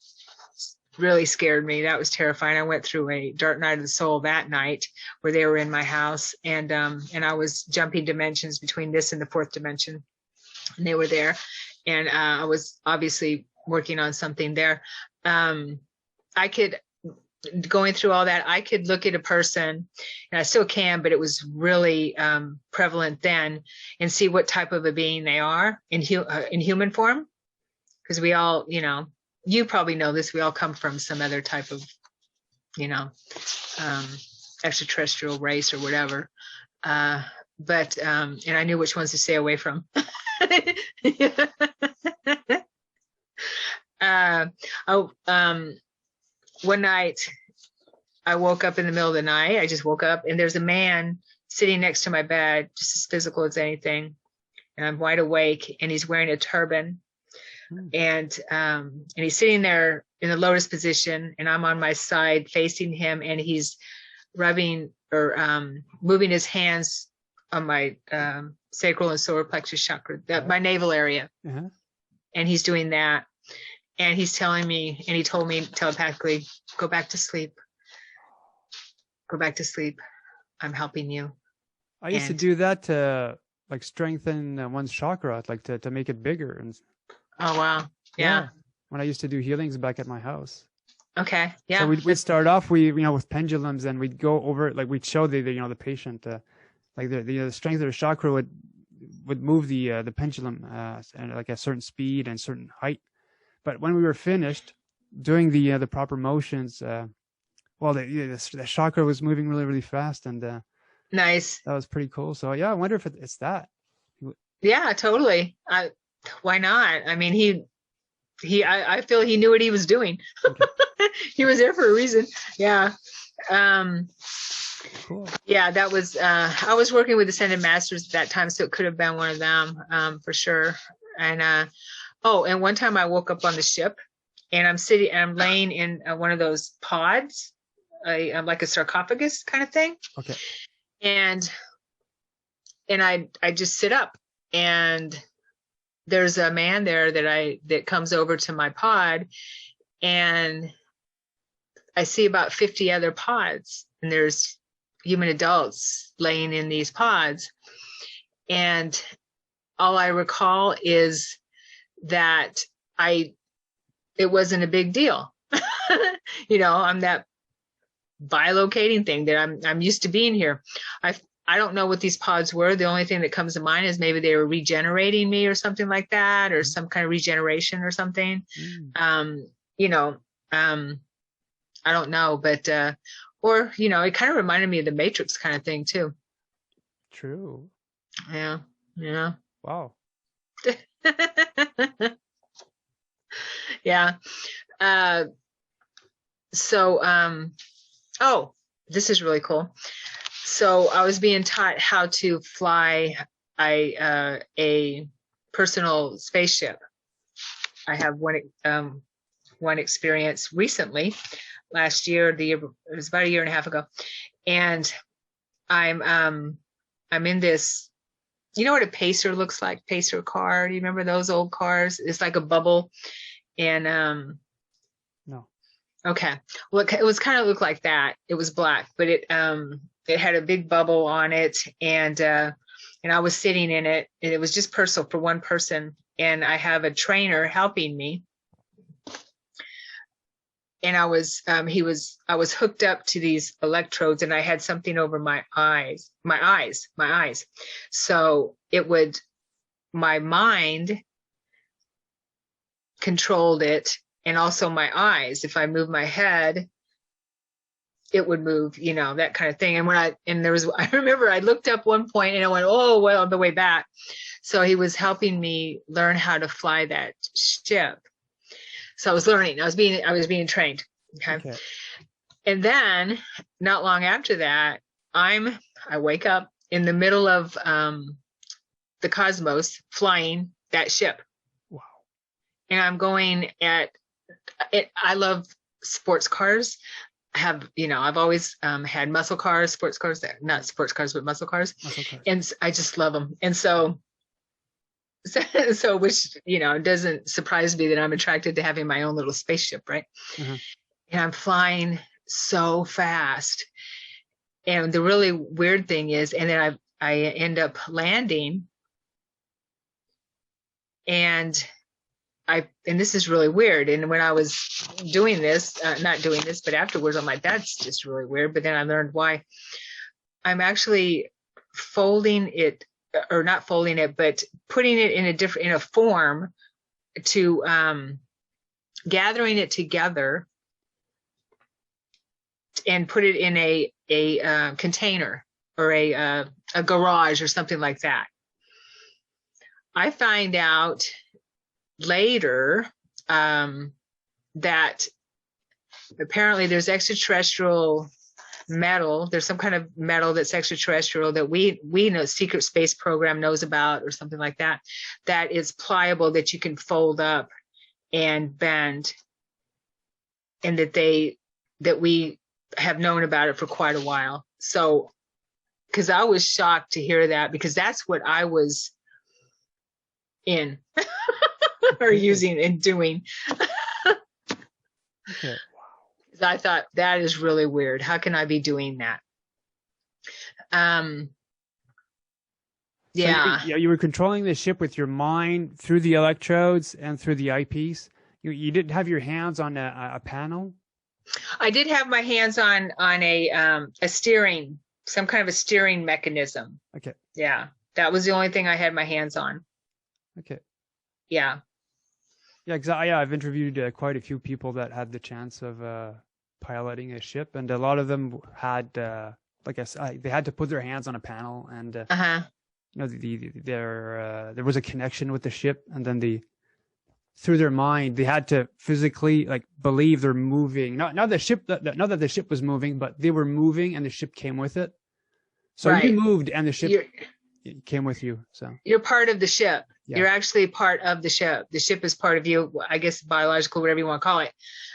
really scared me. That was terrifying. I went through a dark night of the soul that night where they were in my house, and I was jumping dimensions between this and the fourth dimension, and they were there, and I was obviously working on something there. Going through all that, I could look at a person, and I still can, but it was really prevalent then, and see what type of a being they are in human form. Because we all, you probably know this, we all come from some other type of, extraterrestrial race or whatever. But and I knew which ones to stay away from. One night I woke up in the middle of the night. I just woke up, and there's a man sitting next to my bed, just as physical as anything. And I'm wide awake, and he's wearing a turban. And he's sitting there in the lotus position, and I'm on my side facing him, and he's rubbing or moving his hands on my sacral and solar plexus chakra, my navel area. Uh-huh. And he's doing that. And he's telling me, and he told me telepathically, go back to sleep. Go back to sleep. I'm helping you. I used to do that to like strengthen one's chakra, like to make it bigger. And oh, wow. Yeah. When I used to do healings back at my house. Okay. Yeah. So we'd start off, with pendulums, and we'd go over it. Like we'd show the patient, like the strength of the chakra would move the pendulum at like a certain speed and certain height. But when we were finished doing the proper motions, the chakra was moving really, really fast, and nice. That was pretty cool. So yeah, I wonder if it's that. Yeah, totally. Why not? I mean, I feel he knew what he was doing. Okay. He was there for a reason. Yeah. Cool. Yeah, that was. I was working with Ascended Masters at that time, so it could have been one of them for sure. And and one time I woke up on the ship, and I'm laying in one of those pods, like a sarcophagus kind of thing. Okay. And I just sit up, and there's a man there that comes over to my pod, and I see about 50 other pods, and there's human adults laying in these pods. And all I recall is that it wasn't a big deal. I'm that bilocating thing that I'm used to being here. I don't know what these pods were. The only thing that comes to mind is maybe they were regenerating me or something like that, or some kind of regeneration or something. I don't know, but or it kind of reminded me of the Matrix kind of thing too. True. Yeah. Wow. Yeah. Oh, this is really cool. So I was being taught how to fly a personal spaceship. I have one experience recently, last year, it was about a year and a half ago, and I'm in this. You know what a pacer looks like? Pacer car. Do you remember those old cars? It's like a bubble, and no. Okay. Well, it was kind of looked like that. It was black, but it had a big bubble on it, and I was sitting in it, and it was just personal for one person, and I have a trainer helping me, and I was hooked up to these electrodes, and I had something over my eyes. So my mind controlled it, and also my eyes. If I moved my head, it would move, that kind of thing. And I remember I looked up one point and I went, oh, well, on the way back. So he was helping me learn how to fly that ship. So I was learning, I was being trained. Okay. And then not long after that, I wake up in the middle of the cosmos flying that ship. Wow. And I'm going at it. I love sports cars. I've always had muscle cars, sports cars, not sports cars, but muscle cars. And I just love them. And so which, doesn't surprise me that I'm attracted to having my own little spaceship, right? Mm-hmm. And I'm flying so fast. And the really weird thing is, and then I end up landing, and this is really weird. And when I was doing this, not doing this, but afterwards, I'm like, that's just really weird. But then I learned why. I'm actually folding it, or not folding it, but putting it in a form to gathering it together and put it in a container or a garage or something like that. I find out later that apparently there's extraterrestrial metal. There's some kind of metal that's extraterrestrial that we know, secret space program knows about, or something like that, that is pliable, that you can fold up and bend, and that we have known about it for quite a while. So, because I was shocked to hear that, because that's what I was in or using and doing. Okay. I thought, that is really weird. How can I be doing that? Yeah. So you were controlling the ship with your mind through the electrodes and through the eyepiece. You didn't have your hands on a panel? I did have my hands on a steering, some kind of a steering mechanism. Okay. Yeah. That was the only thing I had my hands on. Okay. Yeah. Yeah, exactly. Yeah, I've interviewed quite a few people that had the chance of piloting a ship, and a lot of them had, like I said, they had to put their hands on a panel, and there was a connection with the ship, and then through their mind they had to physically believe they're moving. Not that the ship was moving, but they were moving, and the ship came with it. So right. You moved, and the ship came with you. So you're part of the ship. Yeah. You're actually part of the ship. The ship is part of you, I guess, biological, whatever you want to call it.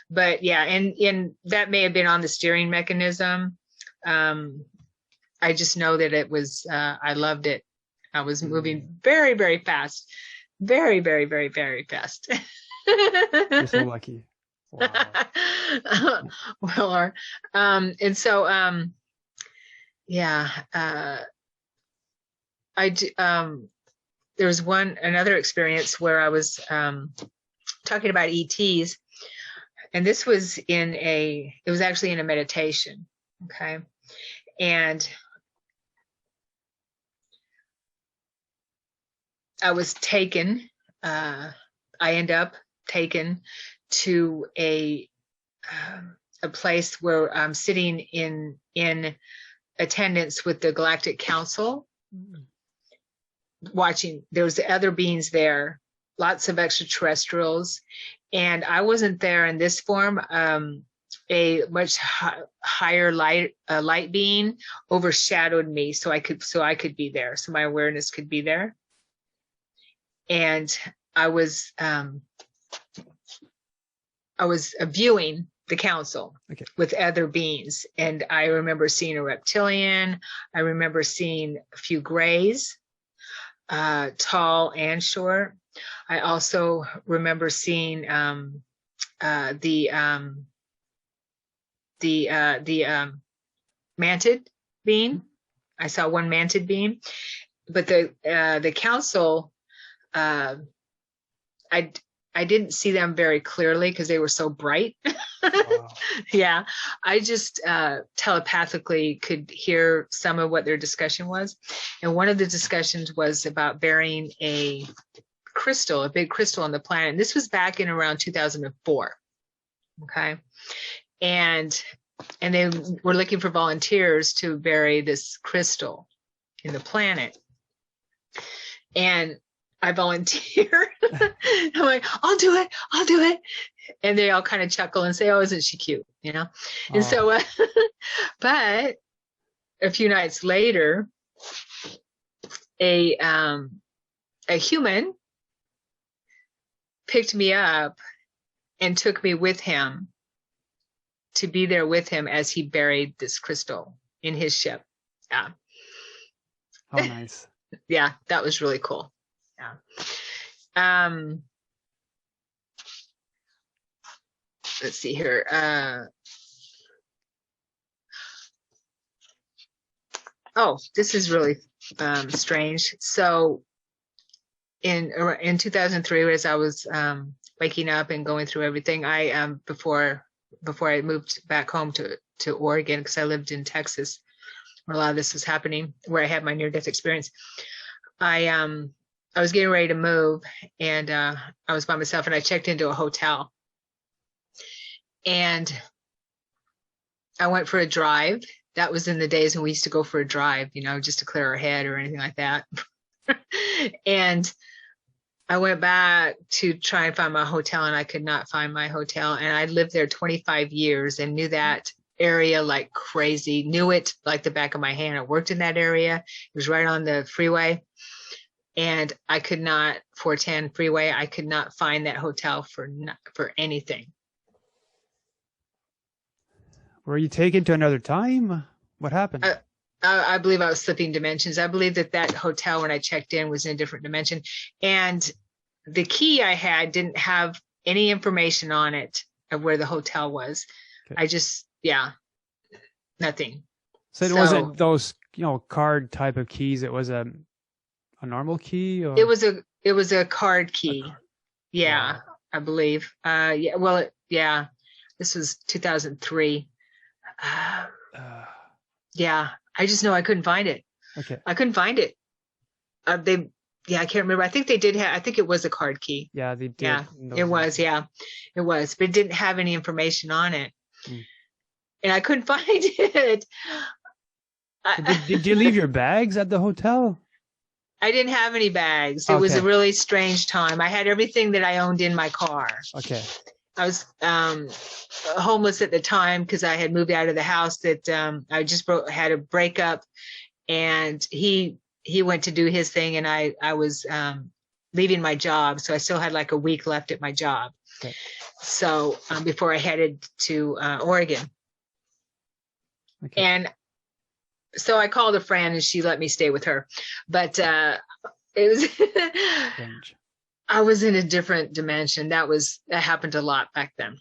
But yeah, and that may have been on the steering mechanism. I just know that it was, I loved it. I was moving very, very fast, Very, very, very, very fast. You're so lucky. Wow. Well, and so, yeah, there was another experience where I was talking about ETs, and this was it was actually in a meditation. Okay. And I was taken, I end up taken to a place where I'm sitting in attendance with the Galactic Council, watching. There was other beings there, lots of extraterrestrials, and I wasn't there in this form. A much higher light being overshadowed me, so I could be there, so my awareness could be there. And I was viewing the council with other beings, and I remember seeing a reptilian. I remember seeing a few grays, tall and short. I also remember seeing the mantid being. I saw one mantid being, but the council, I didn't see them very clearly because they were so bright. Wow. Yeah, I just telepathically could hear some of what their discussion was. And one of the discussions was about burying a big crystal on the planet. And this was back in around 2004. Okay. And they were looking for volunteers to bury this crystal in the planet. And I volunteer. I'm like, I'll do it. And they all kind of chuckle and say, oh, isn't she cute? You know? Oh. And so, but a few nights later, a human picked me up and took me with him to be there with him as he buried this crystal in his ship. Yeah. Oh, nice. Yeah, that was really cool. Yeah. Let's see here. Oh, this is really strange. So in 2003, as I was waking up and going through everything, I before I moved back home to Oregon, because I lived in Texas where a lot of this was happening, where I had my near-death experience. I was getting ready to move, and I was by myself, and I checked into a hotel, and I went for a drive. That was in the days when we used to go for a drive, you know, just to clear our head or anything like that. And I went back to try and find my hotel, and I could not find my hotel. And I lived there 25 years and knew that area like crazy, knew it like the back of my hand. I worked in that area. It was right on the freeway. And I could not, 410 freeway, I could not find that hotel for anything. Were you taken to another time? What happened? I believe I was slipping dimensions. I believe that hotel, when I checked in, was in a different dimension. And the key I had didn't have any information on it of where the hotel was. Okay. I just, nothing. So it wasn't those, card type of keys. It was a normal key? Or? It was a card key. Yeah, wow. I believe. This was 2003. Yeah, I just know I couldn't find it. Okay. I couldn't find it. I can't remember. I think they did I think it was a card key. Yeah, they did. Yeah, it was. Yeah, it was. But it didn't have any information on it. And I couldn't find it. Did you leave your bags at the hotel? I didn't have any bags. It was a really strange time. I had everything that I owned in my car. Okay. I was homeless at the time because I had moved out of the house that I just had a breakup, and he went to do his thing, and I was leaving my job, so I still had like a week left at my job. Okay. So before I headed to Oregon. Okay. And so I called a friend, and she let me stay with her, but it was strange. I was in a different dimension. That happened a lot back then.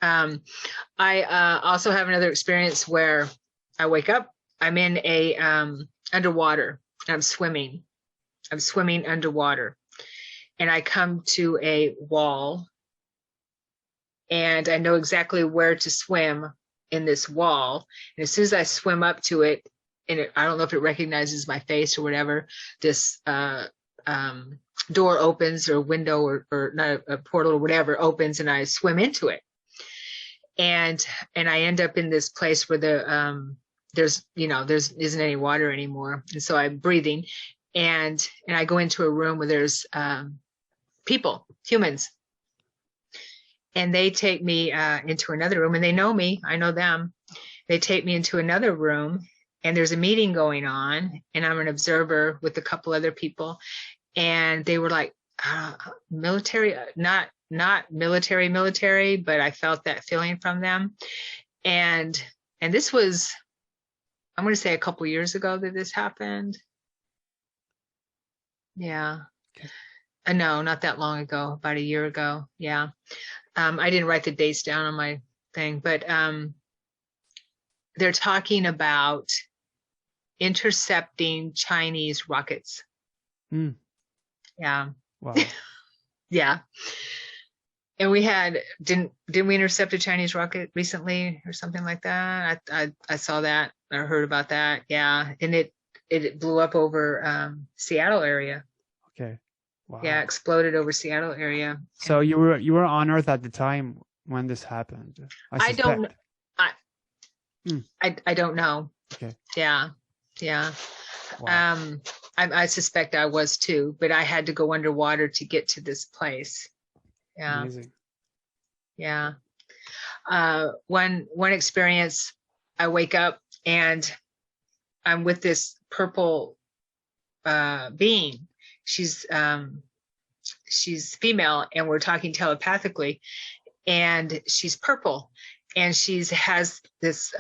I also have another experience where I wake up, I'm in a underwater, and I'm swimming underwater, and I come to a wall, and I know exactly where to swim in this wall. And as soon as I swim up to it, and I don't know if it recognizes my face or whatever, this door opens, or window, or not, a portal or whatever opens, and I swim into it. And I end up in this place where there's isn't any water anymore. And so I'm breathing, and I go into a room where there's people, humans. And they take me into another room, and they know me, I know them. They take me into another room, and there's a meeting going on, and I'm an observer with a couple other people. And they were like, military, not military, but I felt that feeling from them. And this was, I'm going to say, a couple years ago that this happened. Yeah. Okay. No, not that long ago, about a year ago. Yeah. I didn't write the dates down on my thing, but they're talking about intercepting Chinese rockets. Mm. Yeah. Wow. Yeah. And we didn't we intercept a Chinese rocket recently or something like that? I saw that, or heard about that. Yeah. And it blew up over Seattle area. Okay. Wow. Yeah, exploded over Seattle area. So you were on Earth at the time when this happened. I don't know. Okay. Yeah. Wow. I suspect I was too, but I had to go underwater to get to this place. Yeah. Amazing. Yeah. One experience, I wake up and I'm with this purple being. She's female, and we're talking telepathically, and she's purple, and has this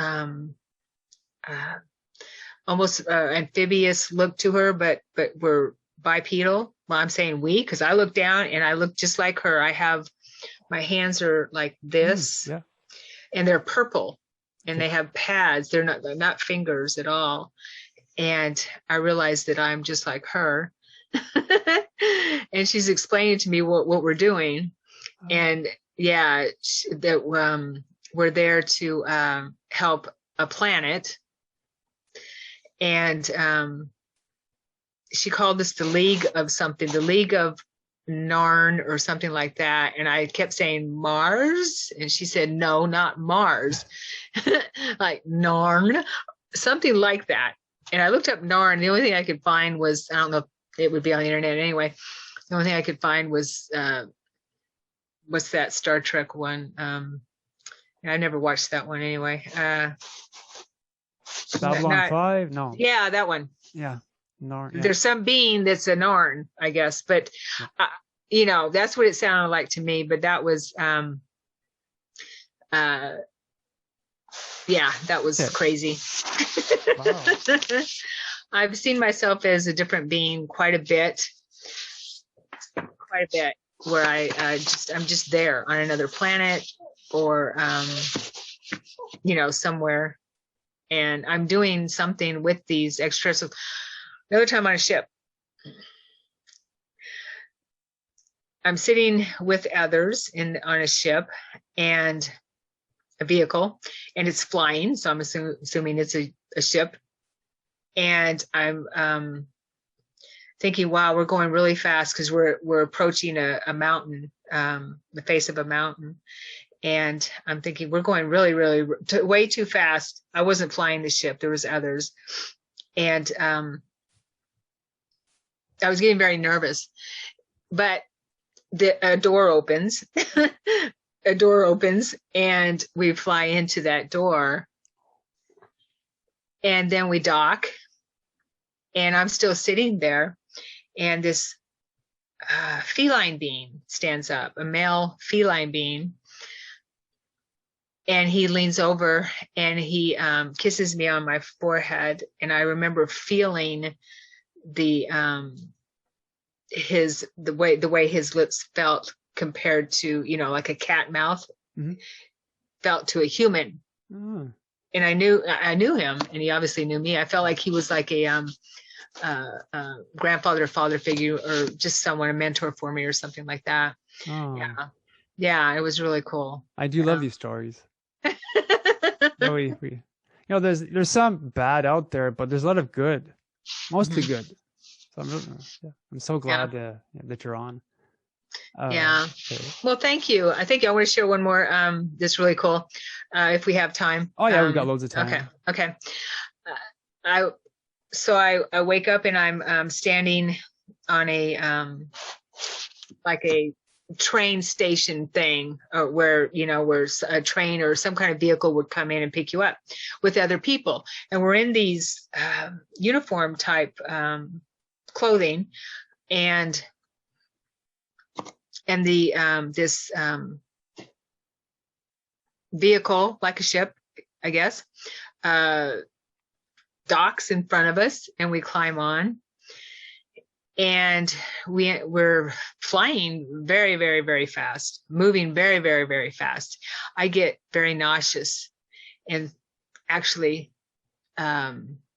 almost amphibious look to her, but we're bipedal. Well, I'm saying we, because I look down and I look just like her. I have, my hands are like this, yeah. And they're purple, and they have pads. They're not fingers at all. And I realized that I'm just like her. And she's explaining to me what we're doing. And yeah, that we're there to help a planet. And she called us the League of something, the League of Narn or something like that. And I kept saying Mars, and she said, no, not Mars. Like Narn, something like that. And I looked up Narn. The only thing I could find was, I don't know if it would be on the internet anyway. The only thing I could find was what's that Star Trek one? And I never watched that one anyway. Babylon 5? No. Yeah, that one. Yeah. Narn. Yeah. There's some being that's a Narn, I guess, but that's what it sounded like to me. But that was, that was crazy. Wow. I've seen myself as a different being quite a bit, where I'm just there on another planet, or somewhere, and I'm doing something with these extraterrestrials. Another time on a ship, I'm sitting with others on a ship and a vehicle, and it's flying, so I'm assuming it's a ship. And I'm thinking, wow, we're going really fast, because we're approaching a mountain, the face of a mountain. And I'm thinking, we're going really, really way too fast. I wasn't flying the ship. There was others. And I was getting very nervous. But a door opens. A door opens, and we fly into that door. And then we dock. And I'm still sitting there, and this feline being stands up, a male feline being, and he leans over and he kisses me on my forehead. And I remember feeling the the way his lips felt compared to, like a cat mouth felt to a human. Oh. And I knew him, and he obviously knew me. I felt like he was like a grandfather or father figure, or just someone, a mentor for me or something like that. Oh. Yeah, it was really cool. I do love these stories. There's some bad out there, but there's a lot of good, mostly good. So I'm so glad that you're on. Yeah. Okay. Well, thank you. I think I want to share one more that's really cool, if we have time. Oh yeah, we've got loads of time. Okay. I wake up and I'm standing on a like a train station thing, where a train or some kind of vehicle would come in and pick you up with other people, and we're in these uniform type clothing, and the this vehicle, like a ship, I guess, docks in front of us, and we climb on, and we're flying very, very, very fast, moving very, very, very fast. I get very nauseous and actually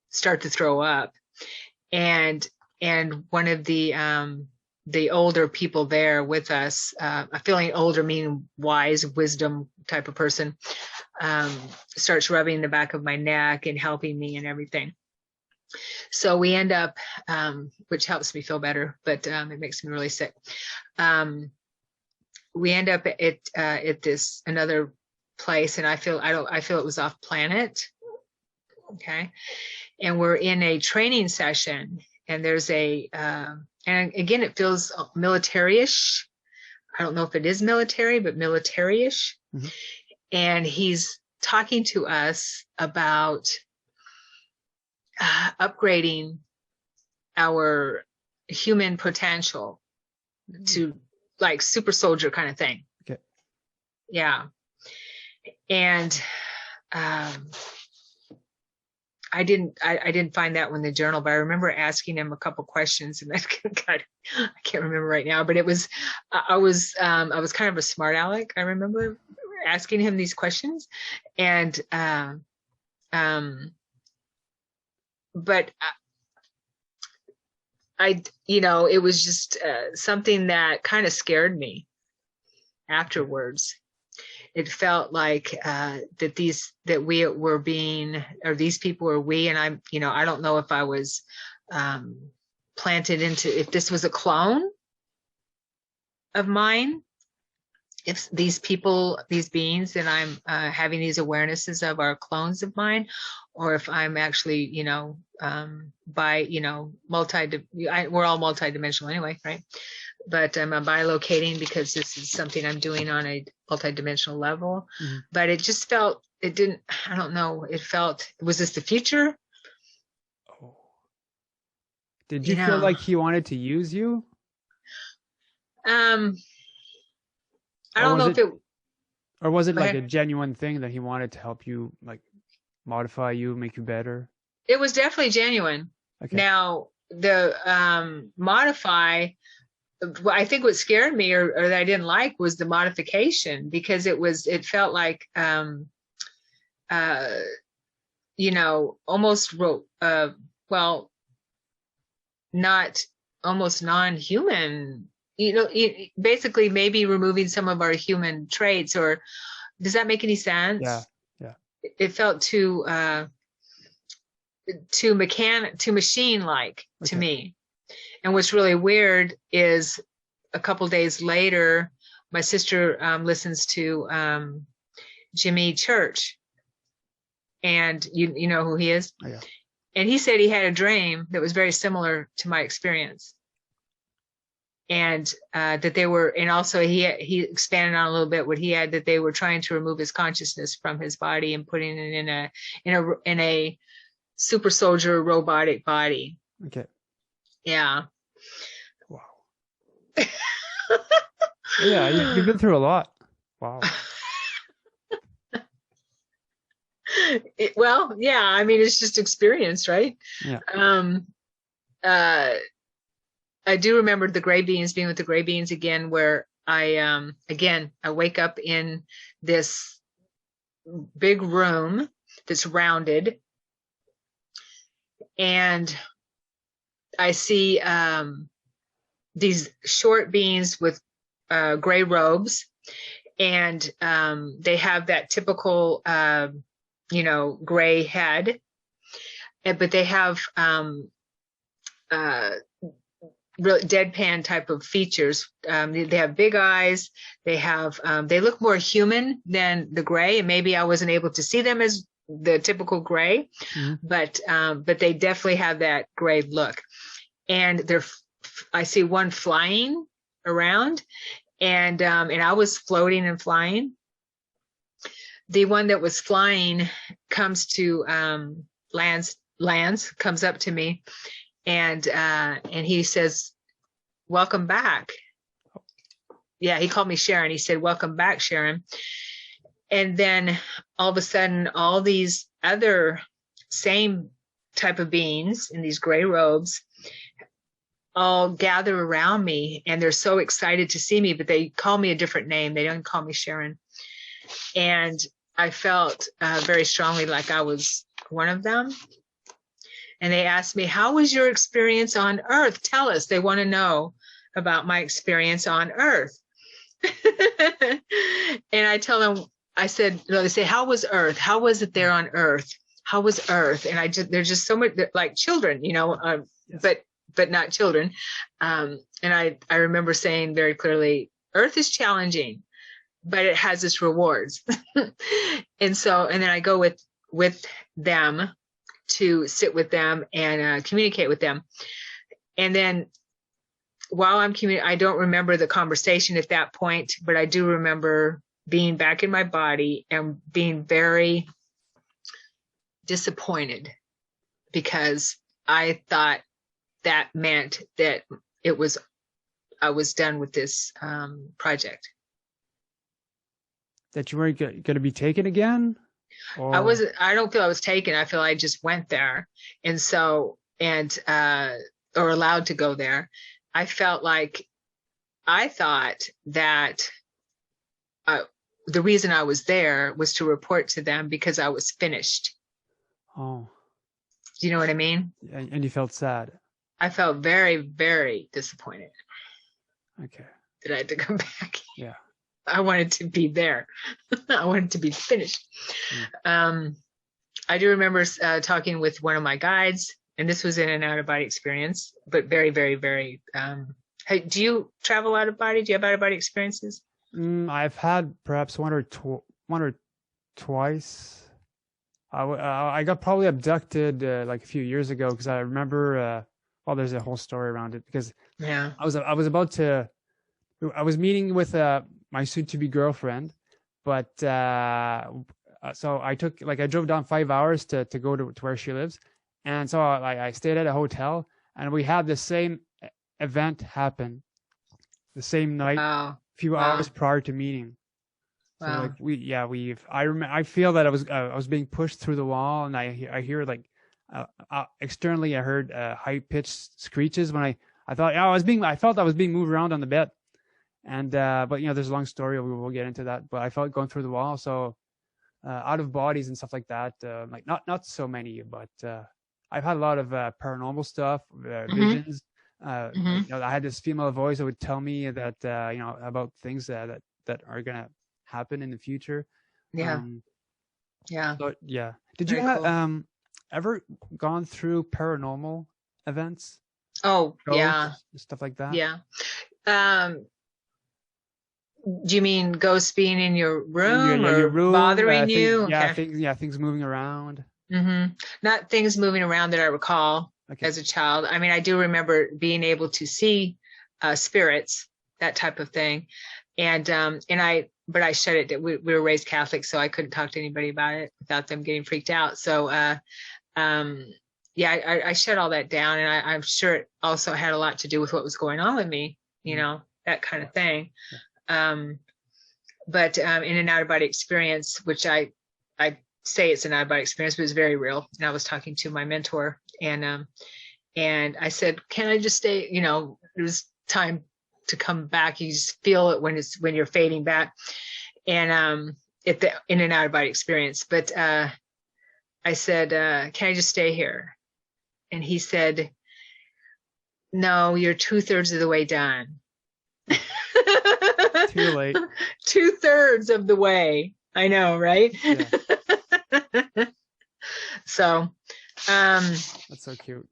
start to throw up, and one of the older people there with us, feeling older meaning wise, wisdom type of person, starts rubbing the back of my neck and helping me and everything. So we end up, which helps me feel better, but it makes me really sick. We end up at this another place, and I feel it was off planet. Okay, and we're in a training session, and there's and again, it feels military-ish. I don't know if it is military, but military-ish. Mm-hmm. And he's talking to us about upgrading our human potential to like super soldier kind of thing. Okay. Yeah. And I didn't find that one in the journal, but I remember asking him a couple questions, and God, I can't remember right now, but I was kind of a smart aleck. I remember asking him these questions, and but it was just something that kind of scared me afterwards. It felt like these people were we, and I don't know if I was planted into, if this was a clone of mine, if these beings that I'm having these awarenesses of are clones of mine, or if I'm actually, we're all multidimensional anyway, right? But I'm bilocating because this is something I'm doing on a multidimensional level. Mm-hmm. But it just felt, I don't know, was this the future? Oh. Did you feel like he wanted to use you? I don't know if it... Or was it like a genuine thing that he wanted to help you, like modify you, make you better? It was definitely genuine. Okay. Now, the modify... I think what scared me or that I didn't like was the modification, because it felt like, almost, not almost non-human, basically maybe removing some of our human traits, or does that make any sense? Yeah. It felt too machine-like to me. And what's really weird is a couple days later, my sister listens to Jimmy Church, and you know who he is? Oh, yeah. And he said he had a dream that was very similar to my experience, and that they were, and also he expanded on a little bit what he had, that they were trying to remove his consciousness from his body and putting it in a super soldier robotic body. Okay. Yeah. Wow. Yeah, you've been through a lot. Wow. Well, yeah. I mean, it's just experience, right? Yeah. I do remember the gray beans, being with the gray beans again, where I wake up in this big room that's rounded, and I see these short beings with gray robes, and they have that typical gray head, but they have real deadpan type of features. They have big eyes. They look more human than the gray, and maybe I wasn't able to see them as the typical gray, but they definitely have that gray look. And I see one flying around, and I was floating and flying. The one that was flying comes to lands, comes up to me, and he says, "Welcome back." Yeah, he called me Sharon. He said, "Welcome back, Sharon." And then all of a sudden, all these other same type of beings in these gray robes all gather around me, and they're so excited to see me, but they call me a different name. They don't call me Sharon. And I felt very strongly like I was one of them. And they asked me, "How was your experience on Earth? Tell us." They want to know about my experience on Earth. And I tell them, I said, no, they say, "How was Earth? How was it there on Earth? How was Earth?" And they're just so much like children, yes. but not children. And I remember saying very clearly, Earth is challenging, but it has its rewards. And then I go with them to sit with them and communicate with them. And then while I'm I don't remember the conversation at that point, but I do remember being back in my body and being very disappointed, because I thought that meant that I was done with this project. That you weren't going to be taken again? Or? I don't feel I was taken. I feel I just went there. Or allowed to go there. I felt like, I thought that the reason I was there was to report to them because I was finished. Oh. Do you know what I mean? And you felt sad. I felt very, very disappointed. Okay. That I had to come back. Yeah. I wanted to be there. I wanted to be finished. I do remember talking with one of my guides, and this was in an out-of-body experience, but very, very, very. Hey, do you travel out of body? Do you have out-of-body experiences? I've had perhaps one or twice. I got probably abducted like a few years ago, because I remember. Well, there's a whole story around it, because yeah, I was meeting with my soon-to-be girlfriend, but so I drove down 5 hours to go to where she lives, and so I stayed at a hotel, and we had the same event happen the same night, a few hours prior to meeting. So I feel that I was being pushed through the wall, and I hear like externally I heard high-pitched screeches when I thought I felt I was being moved around on the bed. And but there's a long story, we'll get into that, but I felt going through the wall. So out of bodies and stuff like that, like not so many, but I've had a lot of paranormal stuff, visions. I had this female voice that would tell me that about things that are gonna happen in the future. So, yeah. Did you ever gone through paranormal events? Oh, Ghosts, yeah. Stuff like that? Yeah. Do you mean ghosts being in your room or your room, bothering you? Things moving around. Not things moving around that I recall as a child. I mean, I do remember being able to see spirits, that type of thing. But I shut it. We were raised Catholic, so I couldn't talk to anybody about it without them getting freaked out. So, I shut all that down, and I'm sure it also had a lot to do with what was going on with me, that kind of thing. But in an out-of-body experience, which I say it's an out-of-body experience, but it was very real. And I was talking to my mentor, and And I said, can I just stay? You know, it was time to come back. You just feel it when you're fading back. And at the in and out of body experience. But I said, can I just stay here? And he said, no, you're 2/3 of the way done. Too late. 2/3 of the way. I know, right? Yeah. So, That's so cute.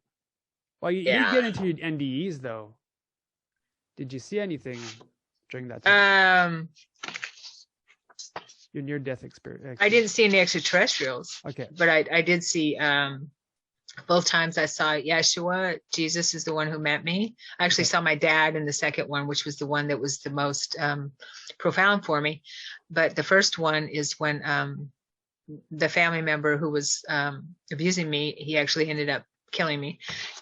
Well, you yeah. get into your NDEs though. Did you see anything during that time? Your near-death experience. I didn't see any extraterrestrials. Okay. But I did see both times I saw Yeshua. Jesus is the one who met me. I actually saw my dad in the second one, which was the one that was the most profound for me. But the first one is when the family member who was abusing me, he actually ended up killing me.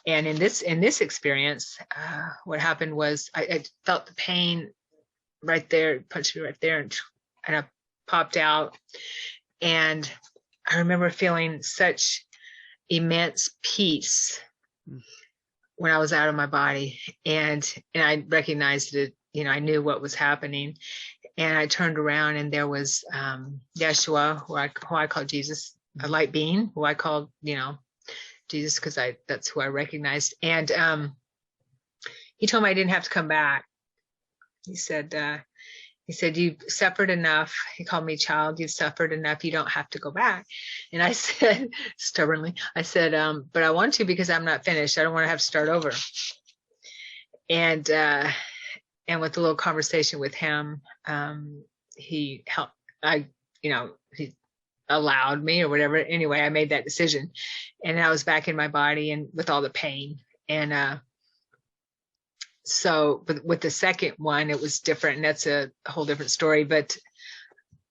And in this experience, what happened was I felt the pain right there, punched me right there, and I popped out. And I remember feeling such immense peace when I was out of my body, and I recognized it. You know, I knew what was happening, and I turned around, and there was Yeshua, who I call Jesus, a light being, who I called, you know, Jesus, because that's who I recognized. And he told me I didn't have to come back. He said, you've suffered enough. He called me child. You've suffered enough. You don't have to go back. And I said, stubbornly, I said, but I want to, because I'm not finished. I don't want to have to start over. And with a little conversation with him, he helped, he allowed me or whatever. Anyway, I made that decision, and I was back in my body and with all the pain. And so, but with the second one, it was different, and that's a whole different story. But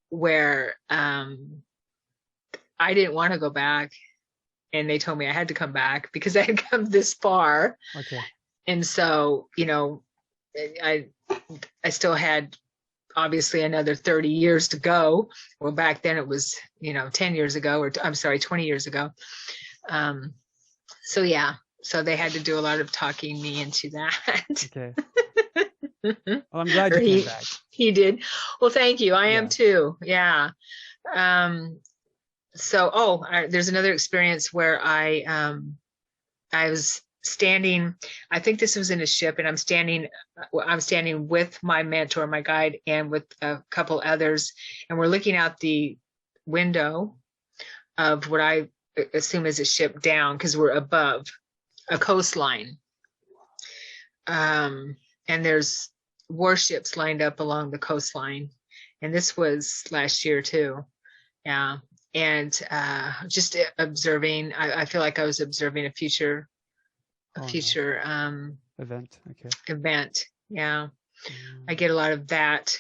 where I didn't want to go back, and they told me I had to come back because I had come this far. Okay. And so, you know, I still had obviously another 30 years to go. Well, back then it was, 10 years ago, or I'm sorry, 20 years ago. So yeah. So they had to do a lot of talking me into that. Okay. Well, I'm glad you came back. He did. Well, thank you. I am too. Yeah. So, there's another experience where I was standing, I think this was in a ship, and I'm standing with my mentor, my guide, and with a couple others. And we're looking out the window of what I assume is a ship down, because we're above a coastline. And there's warships lined up along the coastline. And this was last year too. Yeah. And just observing, I feel like I was observing a future event. Okay. Event. Yeah. I get a lot of that.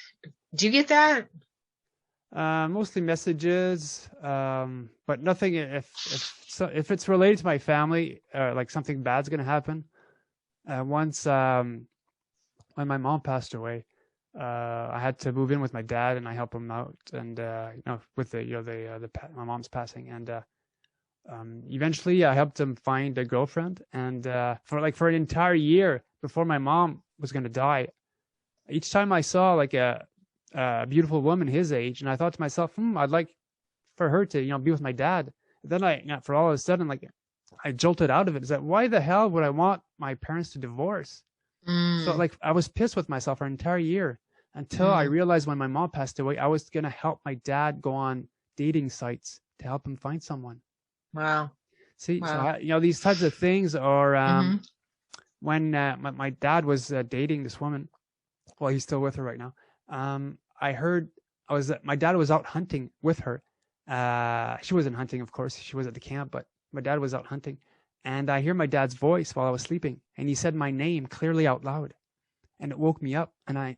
Do you get that? Mostly messages, but nothing. If it's related to my family, like something bad's gonna happen. Once, when my mom passed away, I had to move in with my dad, and I helped him out, and with my mom's passing, and eventually I helped him find a girlfriend, and for an entire year before my mom was gonna die, each time I saw like a beautiful woman his age, and I thought to myself, I'd like for her to be with my dad. And then for all of a sudden, like, I jolted out of it. Is that why the hell would I want my parents to divorce? So like, I was pissed with myself for an entire year until I realized when my mom passed away, I was gonna help my dad go on dating sites to help him find someone. Wow. See, wow. So these types of things are when my dad was dating this woman. Well, he's still with her right now. I heard my dad was out hunting with her. She wasn't hunting, of course. She was at the camp, but my dad was out hunting. And I hear my dad's voice while I was sleeping, and he said my name clearly out loud, and it woke me up. And I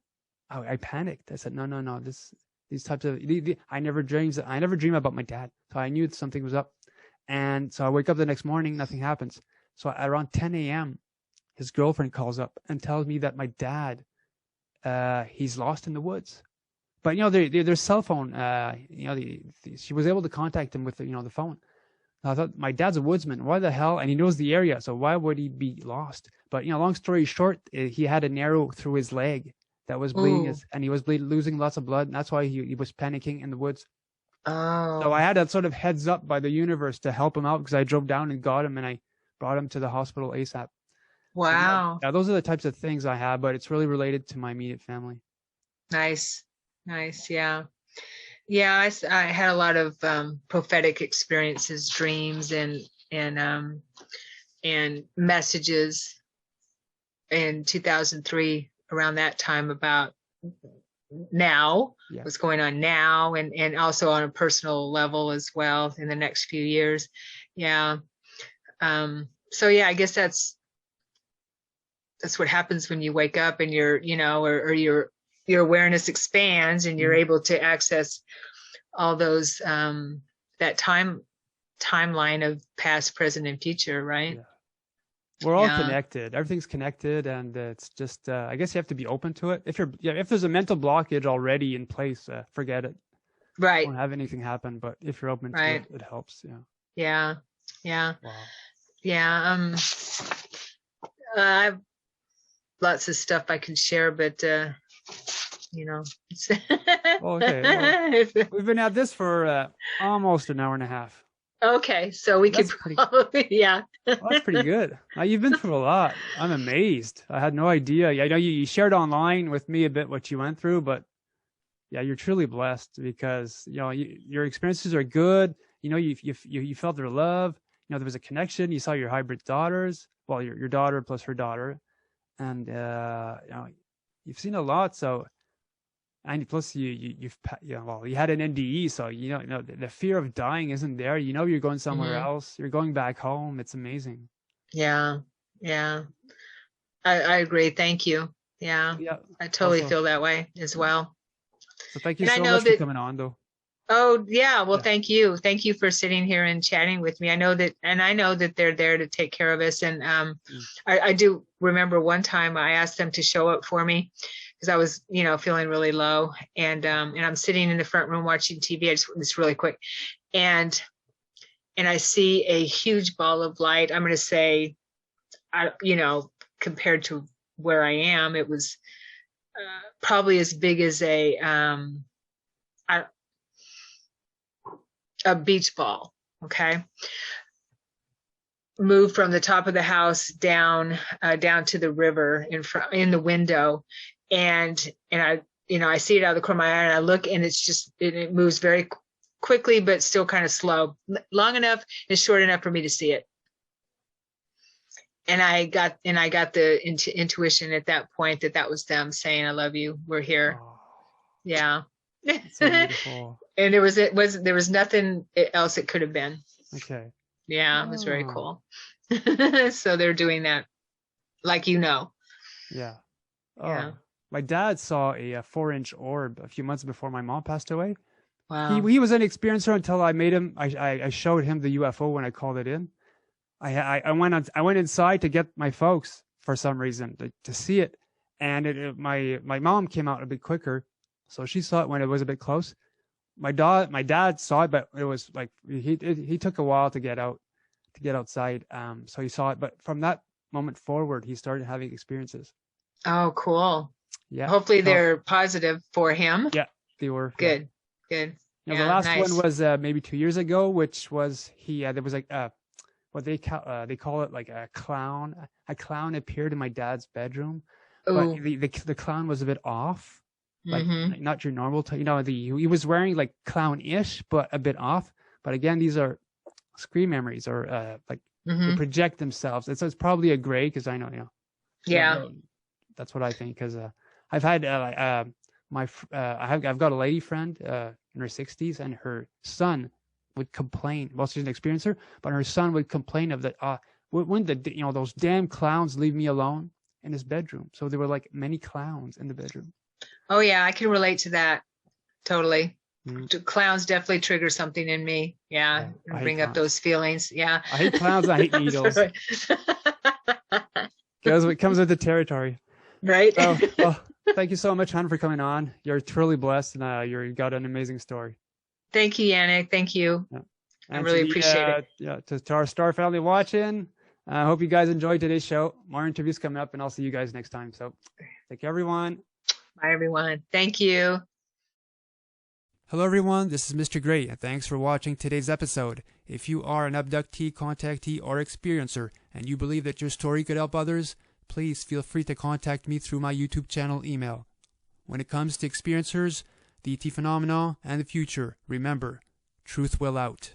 panicked. I said, no, these types of I never dream about my dad. So I knew something was up. And so I wake up the next morning, nothing happens. So around 10 a.m., his girlfriend calls up and tells me that my dad, he's lost in the woods. But their cell phone, she was able to contact him with the phone. I thought, my dad's a woodsman. Why the hell? And he knows the area, so why would he be lost? But, long story short, he had an arrow through his leg that was bleeding, and he was losing lots of blood. And that's why he was panicking in the woods. Oh. So I had that sort of heads up by the universe to help him out, because I drove down and got him, and I brought him to the hospital ASAP. Wow. So, those are the types of things I have, but it's really related to my immediate family. Nice. Yeah. Yeah. I had a lot of prophetic experiences, dreams, and messages in 2003, around that time, about now, what's going on now, and also on a personal level as well in the next few years. Yeah. So yeah, I guess that's what happens when you wake up and you're, or your awareness expands, and you're able to access all those, that timeline of past, present, and future, right? Yeah. We're all connected. Everything's connected, and it's just, I guess you have to be open to it. If there's a mental blockage already in place, forget it. Right. Won't have anything happen. But if you're open to it, it helps. Yeah. Yeah. Wow. Yeah. I have lots of stuff I can share, but Okay. Well, we've been at this for almost an hour and a half. Okay, so we could probably, Well, that's pretty good. You've been through a lot. I'm amazed. I had no idea. I know you shared online with me a bit what you went through, but yeah, you're truly blessed, because your experiences are good. You felt their love. There was a connection. You saw your hybrid daughters. Well, your daughter plus her daughter, and you've seen a lot. So. And plus, you had an NDE, so the fear of dying isn't there. You're going somewhere else. You're going back home. It's amazing. Yeah. I agree. Thank you. Yeah. I totally feel that way as well. So thank you so much for coming on, though. Oh yeah. Well, thank you. Thank you for sitting here and chatting with me. I know that they're there to take care of us. And I do remember one time I asked them to show up for me, because I was, feeling really low, and I'm sitting in the front room watching TV. It's really quick, and I see a huge ball of light. I'm going to say, compared to where I am, it was probably as big as a beach ball. Okay. Moved from the top of the house down to the river in the window. And I see it out of the corner of my eye, and I look, and it moves very quickly, but still kind of slow, long enough and short enough for me to see it. And I got the intuition at that point that was them saying, "I love you. We're here." Oh, yeah. That's so beautiful. And there was nothing else it could have been. Okay. Yeah, it was very cool. So they're doing that, like Yeah. Oh. Yeah. My dad saw a 4-inch orb a few months before my mom passed away. Wow. He was an experiencer until I made him. I showed him the UFO when I called it in. I went inside to get my folks for some reason to see it, and my mom came out a bit quicker, so she saw it when it was a bit close. My dad saw it, but it was like he took a while to get outside. So he saw it, but from that moment forward, he started having experiences. Oh, cool. Yeah. Hopefully they're positive for him. Yeah, they were. Good. Good. The last one was maybe 2 years ago, which was there was like what they call it, like a clown. A clown appeared in my dad's bedroom, but the clown was a bit off, like not your normal type. He was wearing like clown-ish, but a bit off. But again, these are screen memories, or they project themselves. It's probably a gray, because I know. Yeah. That's what I think, because I've had I've got a lady friend in her 60s, and her son would complain. Well, she's an experiencer, but her son would complain of that. When those damn clowns leave me alone in his bedroom. So there were like many clowns in the bedroom. Oh yeah, I can relate to that totally. Clowns definitely trigger something in me. Yeah, and bring up those feelings. Yeah. I hate clowns. I hate needles. Because it comes with the territory. Right. Well, thank you so much, Hannah, for coming on. You're truly blessed, and you've got an amazing story. Thank you, Yanick. Thank you. Yeah. I really appreciate it. Yeah, to our star family watching, I hope you guys enjoyed today's show. More interviews coming up, and I'll see you guys next time. So take care, everyone. Bye, everyone. Thank you. Hello, everyone. This is Mr. Gray, and thanks for watching today's episode. If you are an abductee, contactee, or experiencer, and you believe that your story could help others, please feel free to contact me through my YouTube channel email. When it comes to experiencers, the ET phenomena, and the future, remember, truth will out.